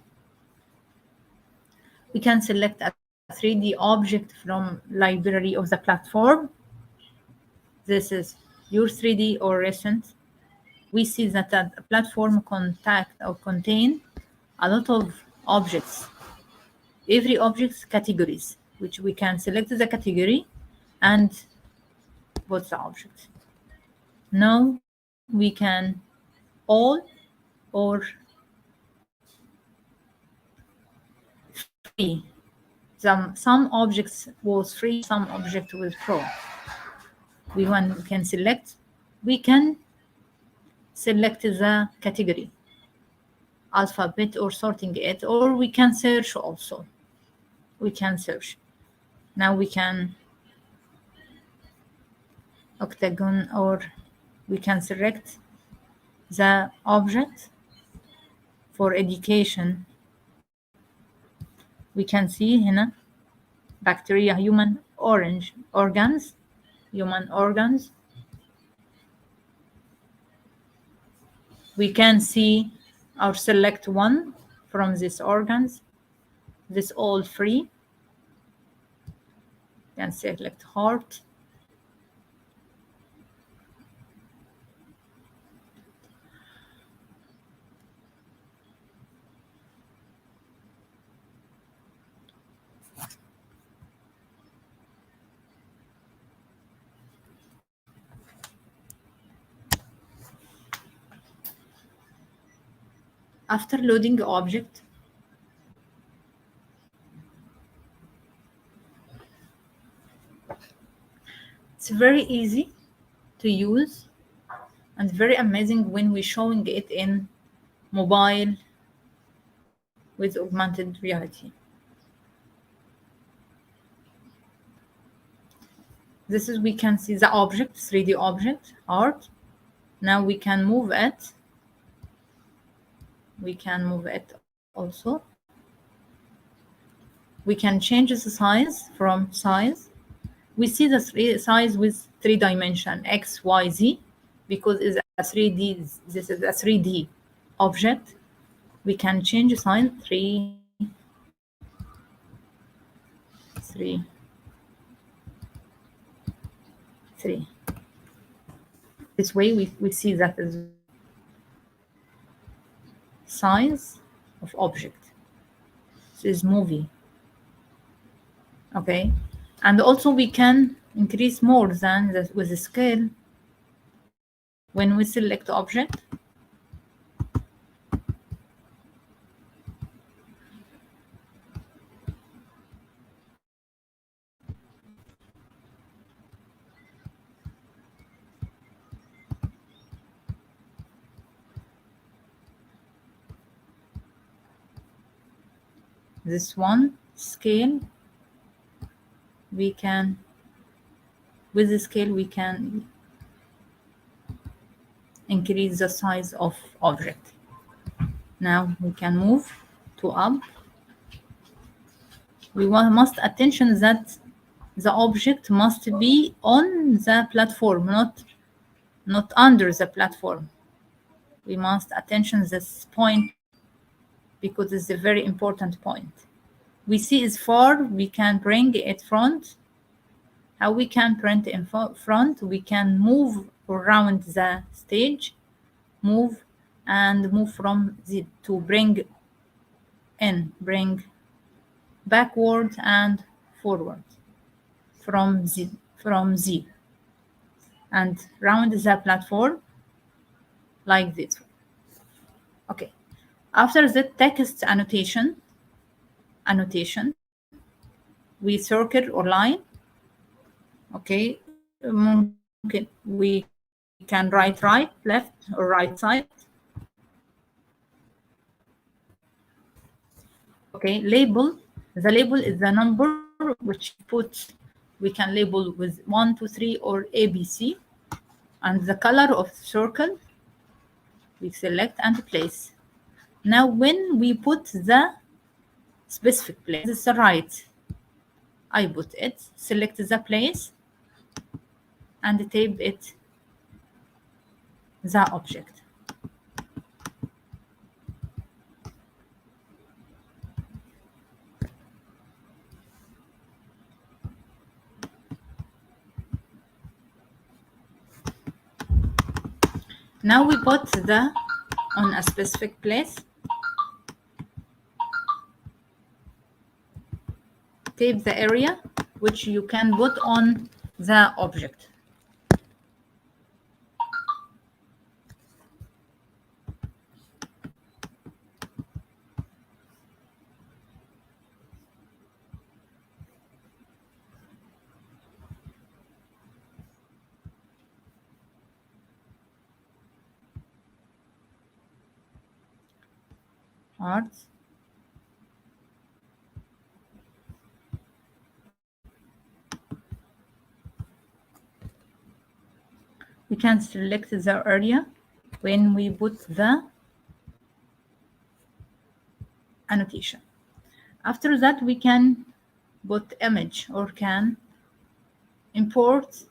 We can select a 3D object from library of the platform. This is your 3D or recent. We see that a platform contain a lot of objects. Every object's categories, which we can select the category and put the object. Now we can all or free. Some objects was free, some object was pro. We can select. We can select the category, alphabet, or sorting it, or we can search also. We can search. Now we can octagon, or we can select the object for education. We can see here bacteria, human organs, human organs. We can see or select one from these organs. This all free. You can select heart. After loading the object, it's very easy to use and very amazing when we're showing it in mobile with augmented reality. This is, we can see the object, 3D object, art. Now we can move it. We can move it also. We can change the size from size. We see the size with 3 dimension, X, Y, Z, because it's a 3D, this is a 3D object. We can change the size 3. This way we see that is size of object. This is movie. Okay, and also we can increase more than that with the scale when we select object. This one scale, we can, with the scale we can increase the size of object. Now we can move to up. We must attention that the object must be on the platform, not under the platform. We must attention this point because it's a very important point. We see is far, we can bring it front. How we can print in front? We can move around the stage, move from Z to bring in, bring backward and forward from Z, and round the platform like this. Okay. After the text annotation, we circle or line. Okay, we can write right, left, or right side. Okay, label. The label is the number which we can label with 1, 2, 3 or ABC. And the color of circle, we select and place. Now when we put the specific place, this is the right. I put it, select the place, and tape it the object. Now we put the on a specific place. Tape the area which you can put on the object. art. We can select the area when we put the annotation. After that, we can put image or can import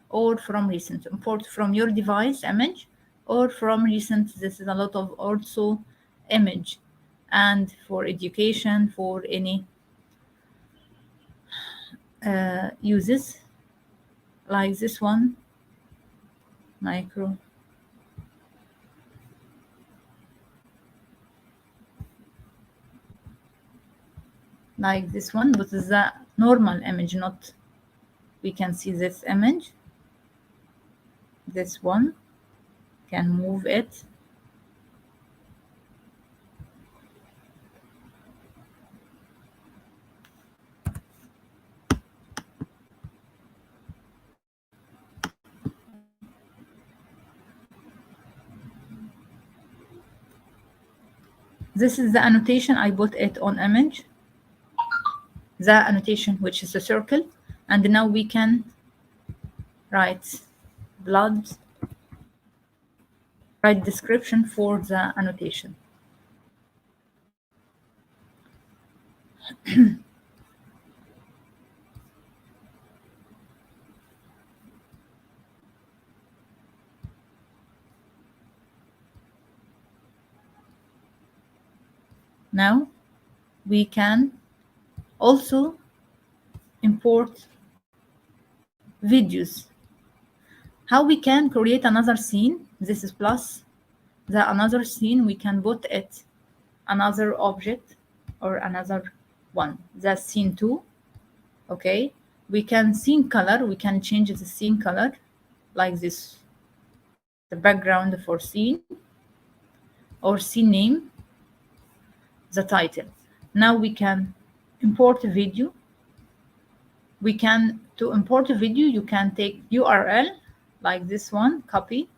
or from recent. Import from your device image or from recent. This is a lot of also image, and for education, for any uses like this one, micro. Like this one, but is a normal image, not, we can see this image. This one can move it. This is the annotation. I put it on image. The annotation, which is a circle, and now we can write blood, write description for the annotation. Now we can also import videos. How we can create another scene? This is plus the another scene. We can put it another object or another one. That's scene 2. Okay, we can scene color. We can change the scene color like this, the background for scene, or scene name, the title. Now we can import a video. We can, to import a video, you can take URL like this one, copy,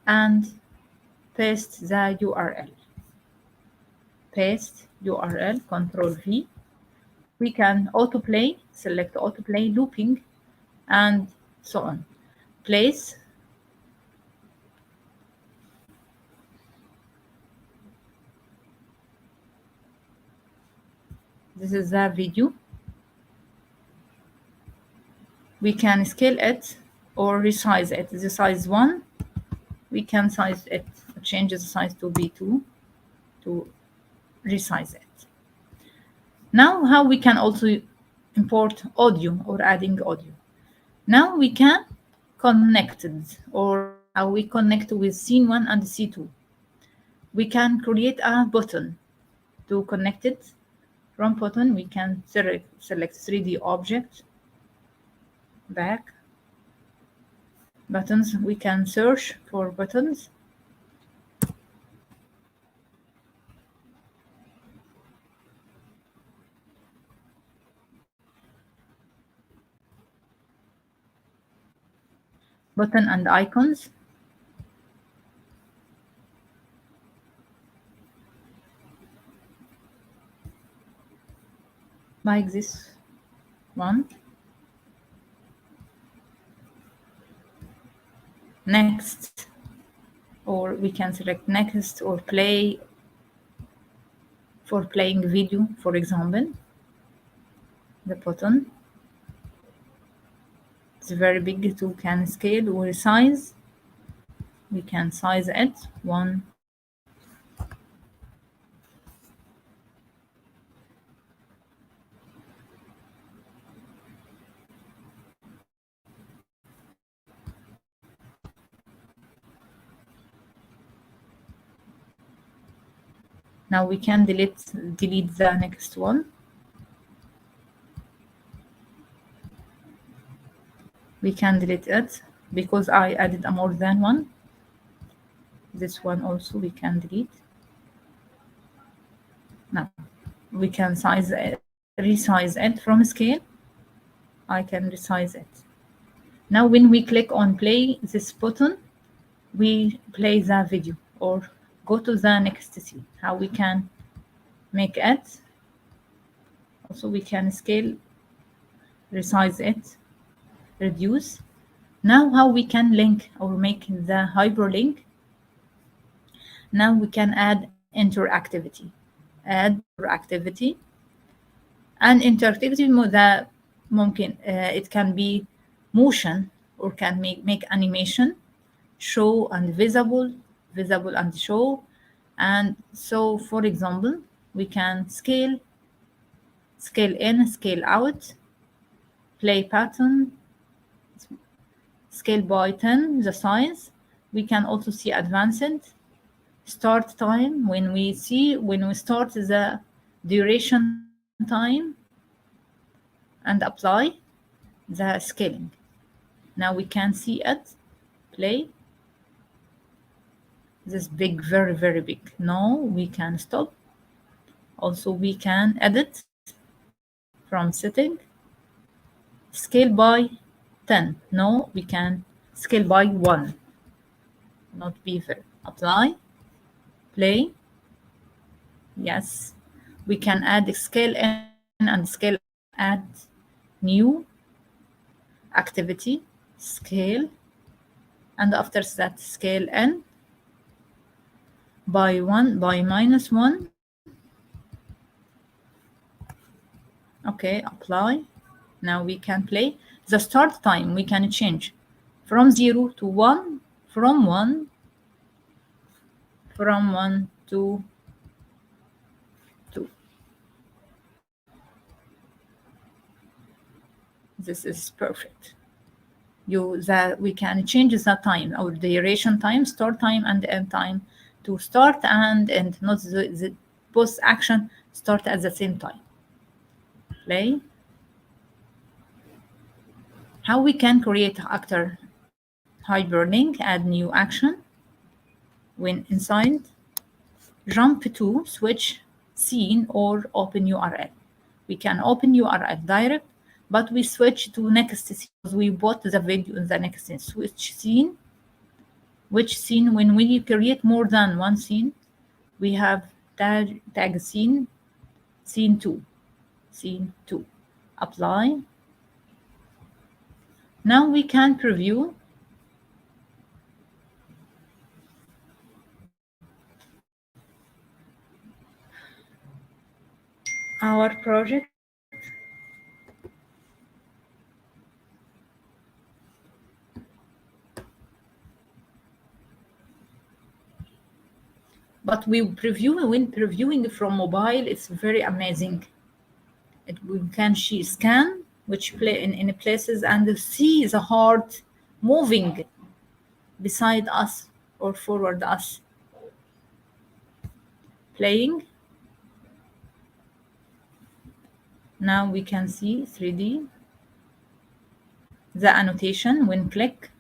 and paste the URL. Paste URL, Control V. We can autoplay, select autoplay, looping, and so on. Place. This is the video. We can scale it or resize it. The size 1, we can size it, change the size to B2 to resize it. Now, how we can also import audio or adding audio. Now we can connect it, or how we connect with scene 1 and C2. We can create a button to connect it. From button, we can select 3D object, back, buttons. We can search for buttons. Button and icons. Like this one. Next, or we can select next or play for playing video, for example. The button. It's very big to can scale or resize. We can size it 1. Now we can delete the next one. We can delete it because I added a more than one. This one also we can delete. Now we can size it, resize it from scale. I can resize it. Now when we click on play this button, we play the video or go to the next scene. How we can make it. Also, we can scale, resize it, reduce. Now, how we can link or make the hyperlink. Now we can add interactivity. Add interactivity. And interactivity it can be motion or can make animation, show and visible and show. And so, for example, we can scale in, scale out, play pattern, scale by 10, the size. We can also see advanced, start time, when we start the duration time, and apply the scaling. Now we can see it, play. This big, very, very big. No, we can stop. Also, we can edit from setting, scale by 10. No, we can scale by 1, not beaver. Apply, play. Yes, we can add scale in and scale, add new activity, scale, and after that scale in by -1. Okay, apply. Now we can play. The start time we can change from 0 to 1, from 1 to 2. This is perfect. We can change the time, our duration time, start time and end time, to start and end, not the both action start at the same time. Play. How we can create actor hyperlink, add new action. When inside, jump to switch scene or open URL. We can open URL direct, but we switch to next scene because we bought the video in the next scene. Switch scene. Which scene? When we create more than one scene, we have tag scene, scene 2. Apply. Now we can preview. Our project. But when previewing from mobile, it's very amazing. We can scan, which play in places, and see the heart moving beside us or forward us. Playing. Now we can see 3D. The annotation when click.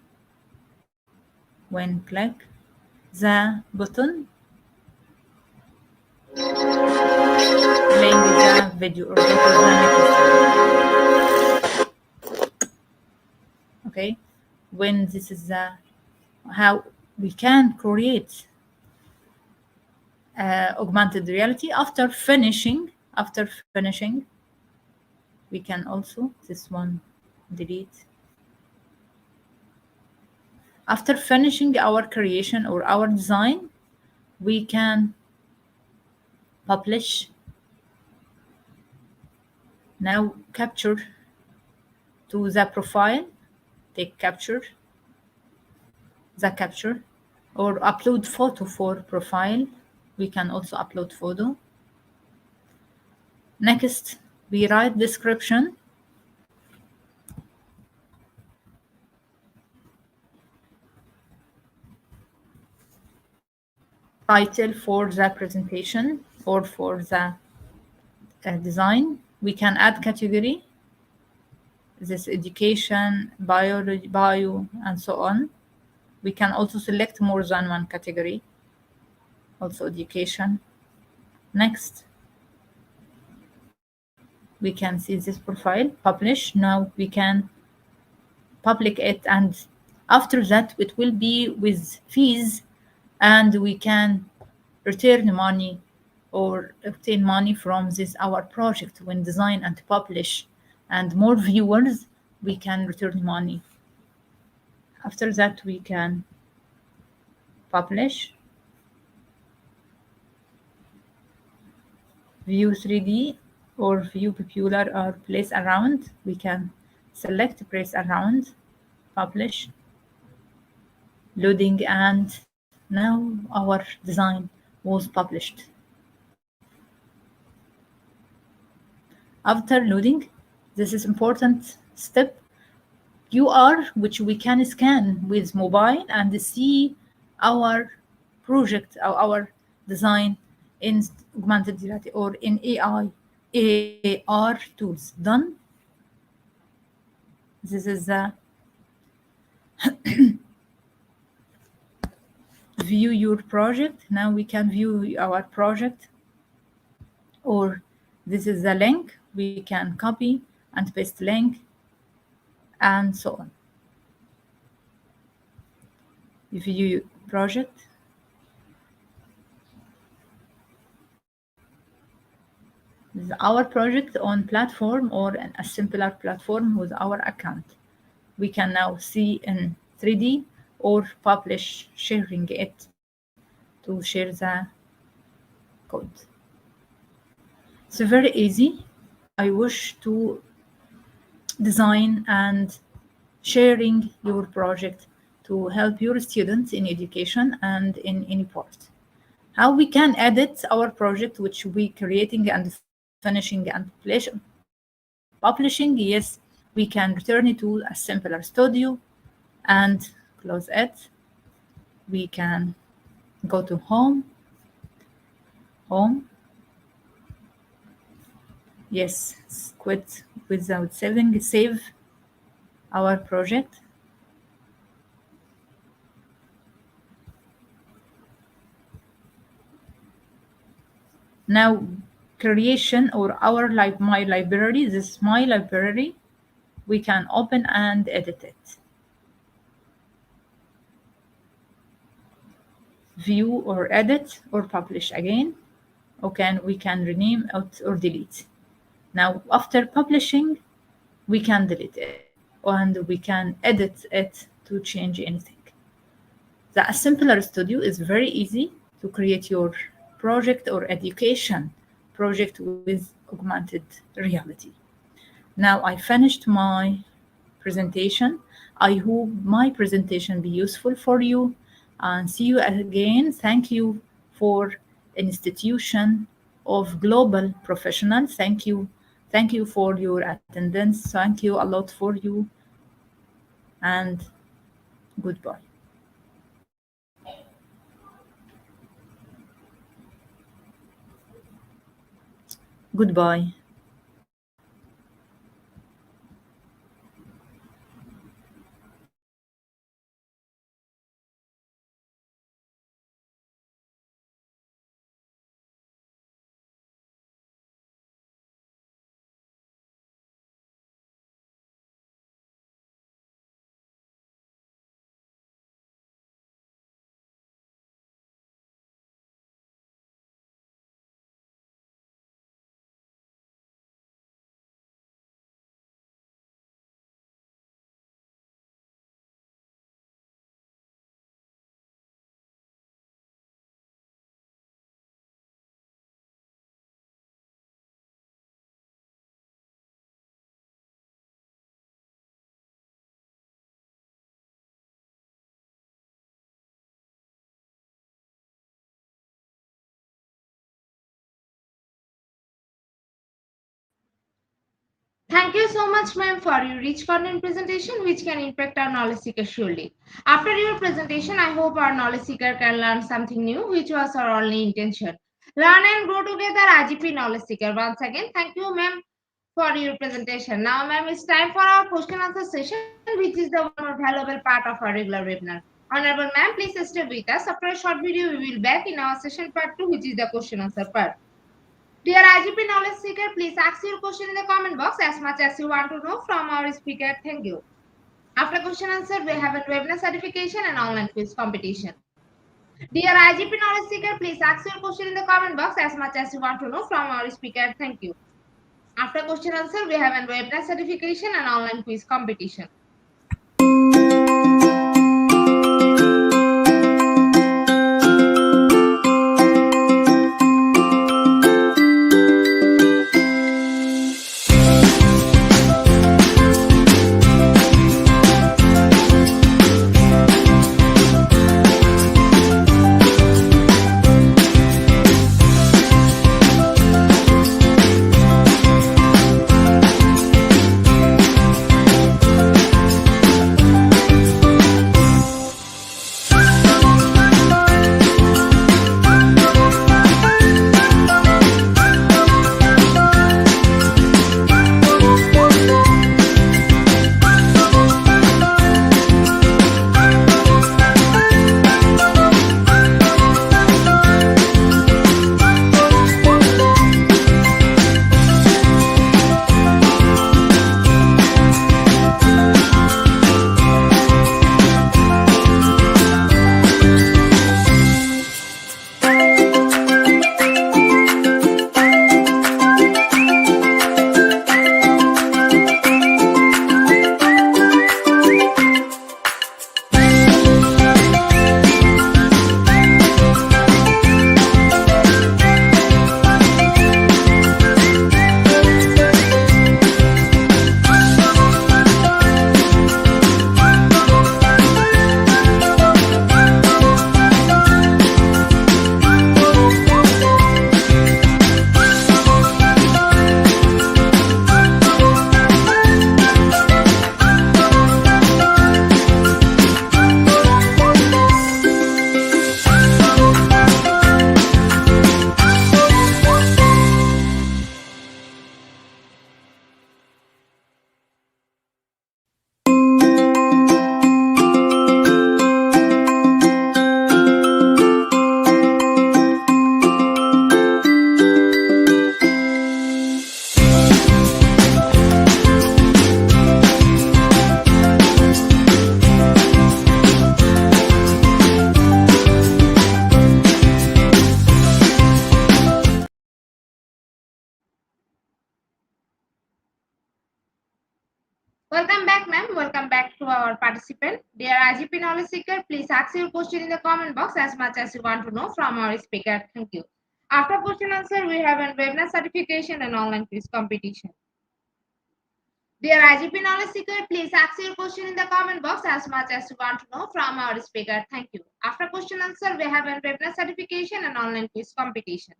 The button. Playing the video or okay. When this is how we can create augmented reality after finishing. We can also, this one, delete. After finishing our creation or our design, we can publish. Now capture to the profile, take capture, or upload photo for profile. We can also upload photo. Next, we write description. Title for the presentation or for the design. We can add category. This education, biology, bio, and so on. We can also select more than one category. Also education. Next. We can see this profile, publish. Now we can public it and After that, it will be with fees, and we can return money or obtain money from this our project when design and publish and more viewers, we can return money. After that, we can publish, view 3D or view popular or place around. We can select place around, publish, loading, and now our design was published. After loading, this is important step, QR, which we can scan with mobile and see our project or our design in augmented reality or in AR tools. Done. This is the view your project. Now we can view our project, or this is the link. We can copy and paste link and so on. View project. This is our project on platform or a simpler platform with our account. We can now see in 3D or publish, sharing it to share the code. It's very easy. I wish to design and sharing your project to help your students in education and in any part. How we can edit our project, which we creating and finishing and publishing. Yes, we can return it to a simpler studio and close it. We can go to home. Yes, quit without saving. Save our project. Now creation or our my library. This is my library. We can open and edit it. View or edit or publish again. Okay, we can rename it or delete. Now, after publishing, we can delete it and we can edit it to change anything. The Assembler Studio is very easy to create your project or education project with augmented reality. Now I finished my presentation. I hope my presentation be useful for you, and see you again. Thank you for Institution of Global Professionals. Thank you for your attendance. Thank you a lot for you, and goodbye. Goodbye. Thank you so much, ma'am, for your rich content presentation, which can impact our knowledge seeker surely. After your presentation, I hope our knowledge seeker can learn something new, which was our only intention. Learn and grow together, IGP knowledge seeker. Once again, thank you, ma'am, for your presentation. Now, ma'am, it's time for our question answer session, which is the more valuable part of our regular webinar. Honorable ma'am, please stay with us. After a short video, we will be back in our session part 2, which is the question answer part. Dear IGP knowledge seeker, please ask your question in the comment box as much as you want to know from our speaker. Thank you. After question answer, we have a webinar certification and online quiz competition. Dear IGP knowledge seeker, please ask your question in the comment box as much as you want to know from our speaker. Thank you. After question answer, we have a webinar certification and online quiz competition. Welcome back, ma'am. Welcome back to our participant. Dear IGP knowledge seeker, please ask your question in the comment box as much as you want to know from our speaker. Thank you. After question answer, we have a webinar certification and online quiz competition. Dear IGP knowledge seeker, please ask your question in the comment box as much as you want to know from our speaker. Thank you. After question answer, we have a webinar certification and online quiz competition.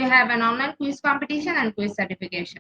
We have an online quiz competition and quiz certification.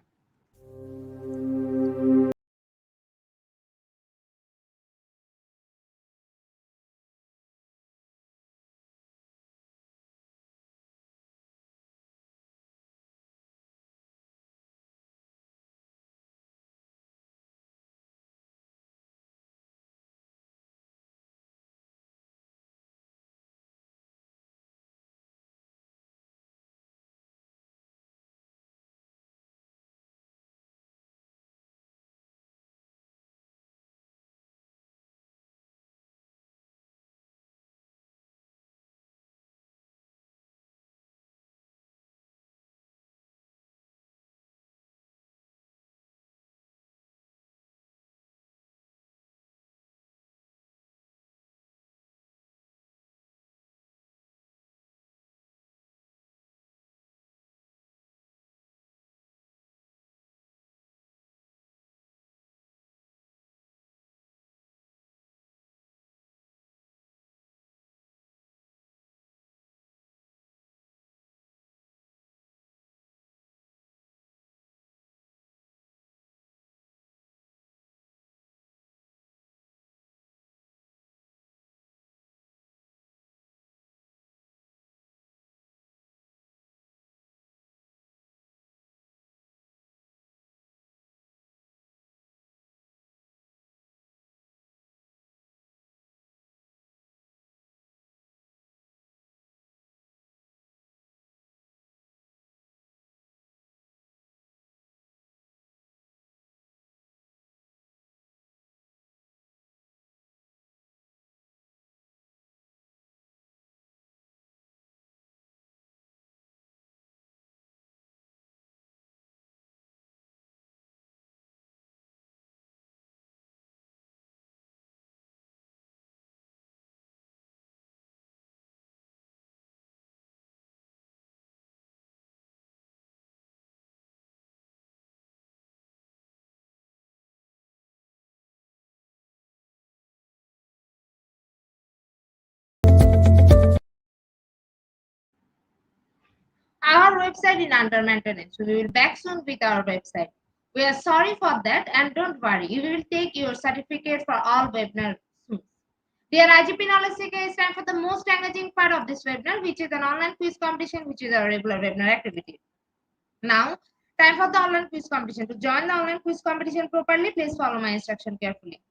Our website is under maintenance, so we will back soon with our website. We are sorry for that, and don't worry, we will take your certificate for all webinar soon. Dear IGP Knowledge Seeker, it's time for the most engaging part of this webinar, which is an online quiz competition, which is a regular webinar activity. Now, time for the online quiz competition. To join the online quiz competition properly, please follow my instruction carefully.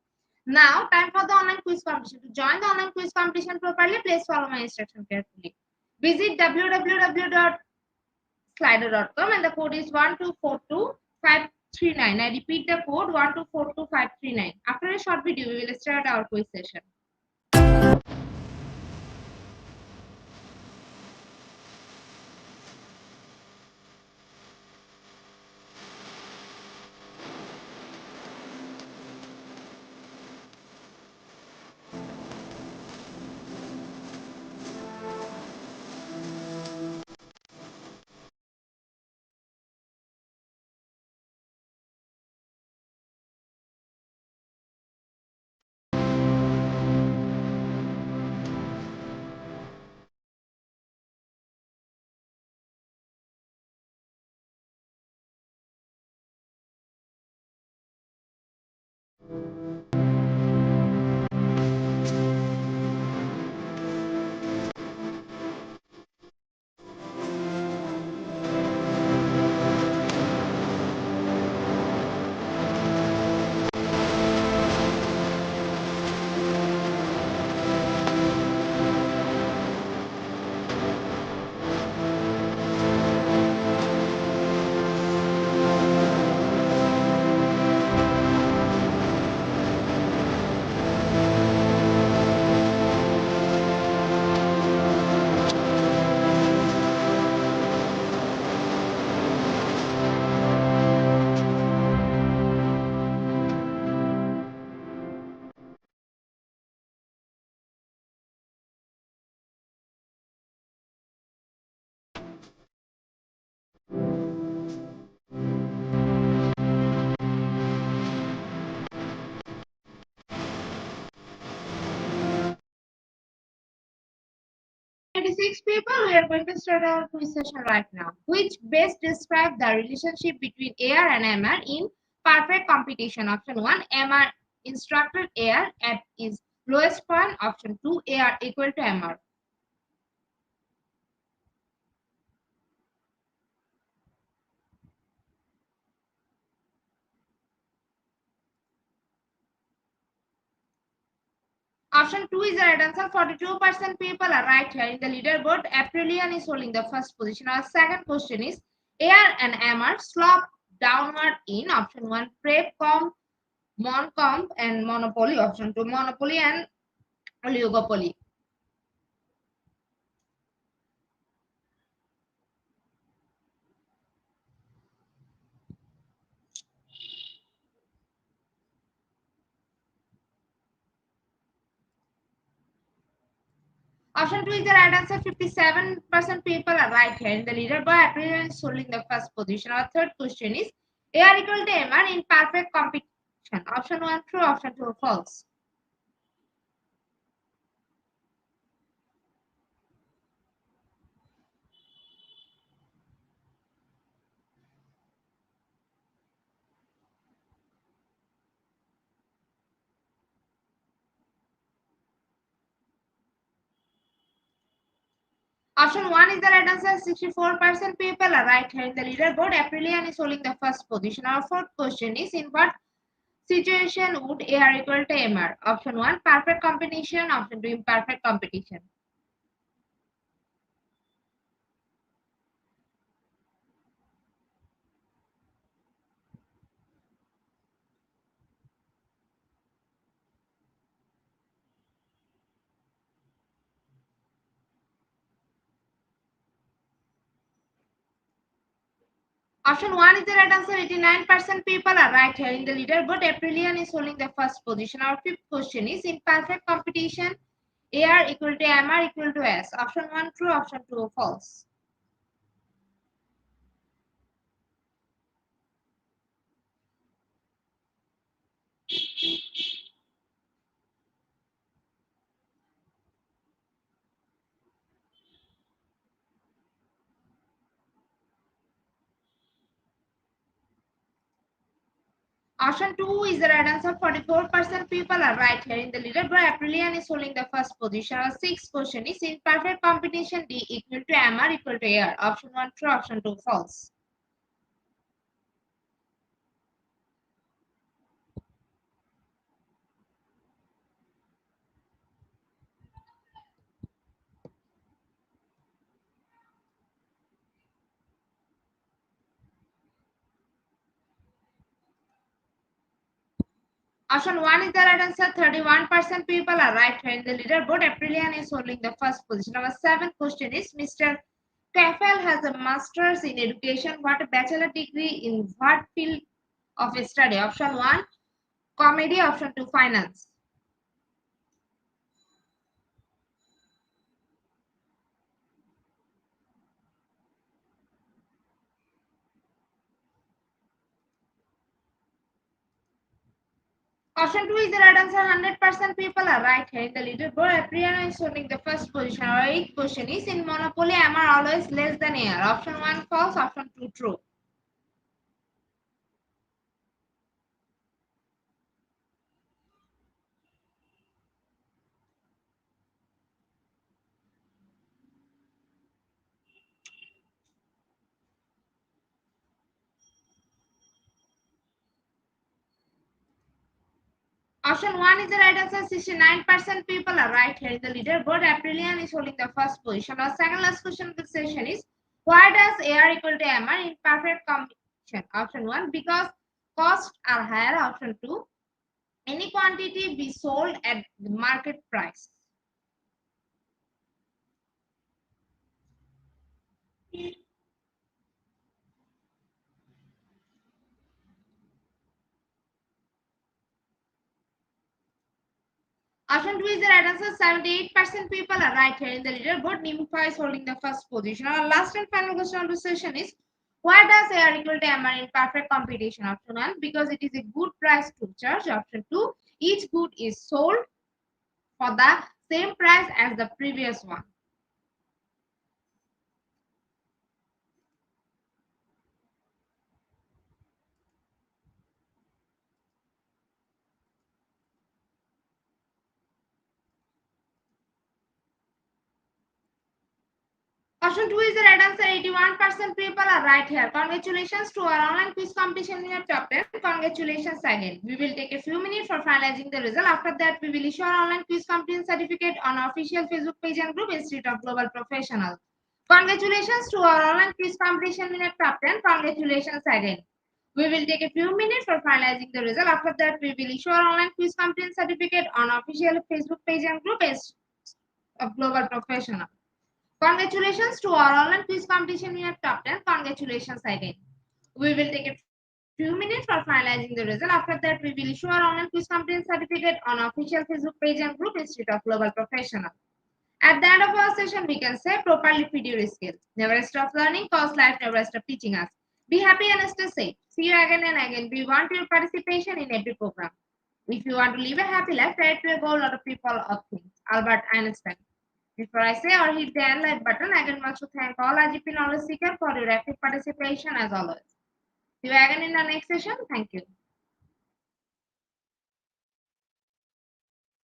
Now, time for the online quiz competition. To join the online quiz competition properly, please follow my instruction carefully. Visit www.slido.com and the code is 1242539. I repeat the code 1242539. After a short video, we will start our quiz session. 86 people, we are going to start our quiz session right now. Which best describe the relationship between AR and MR in perfect competition? Option 1, MR instructed AR at its lowest point. Option 2, AR equal to MR. Option 2 is the right answer. 42% people are right here in the leaderboard. Aprilian is holding the first position. Our second question is AR and MR slope downward in option 1, Prep, Comp, Moncomp, and Monopoly. Option 2, Monopoly and Oligopoly. Option 2 is the right answer. 57% people are right here in the leaderboard. Aprilian is holding the first position. Our third question is AR equal to MR in perfect competition. Option 1 true, option 2 false. Option 1 is the right answer. 64% people are right here in the leaderboard. Aprilian is holding the first position. Our fourth question is in what situation would AR equal to MR? Option 1 perfect combination. Option 2 imperfect competition. Option 1 is the right answer. 89% people are right here in the leaderboard. Aprilian is holding the first position. Our fifth question is in perfect competition AR equal to MR equal to S. Option 1 true, option 2 false. Option 2 is the right answer. 44% people are right here in the leaderboard. Aprilian is holding the first position. Our sixth question is in perfect competition D equal to MR equal to AR. Option 1 true, option 2 false. Option 1 is the right answer. 31% people are right here in the leaderboard. Aprilian is holding the first position. Our seventh question is Mr. Kaffel has a master's in education. What a bachelor degree in what field of study? Option 1 comedy. Option 2 finance. Option 2 is the right answer. 100% people are right here in the leaderboard. Aprilian is holding the first position. Our eighth question is in Monopoly, MR always less than AR? Option 1 false, option 2 true. Option 1 is the right answer. 69% people are right here in the leaderboard. Aprilian is holding the first position. Our second last question of the session is why does AR equal to MR in perfect competition? Option 1 because costs are higher. Option 2 any quantity be sold at the market price. Option 2 is the right answer. 78% people are right here in the leaderboard. Nimfa is holding the first position. Our last and final question of the session is why does AR equal to MR in perfect competition? Option 1 because it is a good price to charge. Option 2 each good is sold for the same price as the previous one. Option 2 is the right answer. 81% people are right here. Congratulations to our online quiz competition in your top 10. Congratulations again. We will take a few minutes for finalizing the result. After that, we will issue our online quiz competition certificate on our official Facebook page and group Institute of Global Professionals. Congratulations to our online quiz competition in your top 10. Congratulations again. We will take a few minutes for finalizing the result. After that, we will issue our online quiz competition certificate on our official Facebook page and group Institute of Global Professionals. Congratulations to our online quiz competition in your top 10. Congratulations again. We will take a few minutes for finalizing the result. After that, we will issue our online quiz competition certificate on our official Facebook page and group Institute of Global Professionals. At the end of our session, we can say properly feed your skills. Never stop learning, cause life never stop teaching us. Be happy and stay safe. See you again and again. We want your participation in every program. If you want to live a happy life, try to a goal or a people or things. Albert Einstein. Before I say or hit the end like button, I again want to thank all IGP knowledge seekers for your active participation as always. See you again in the next session. Thank you.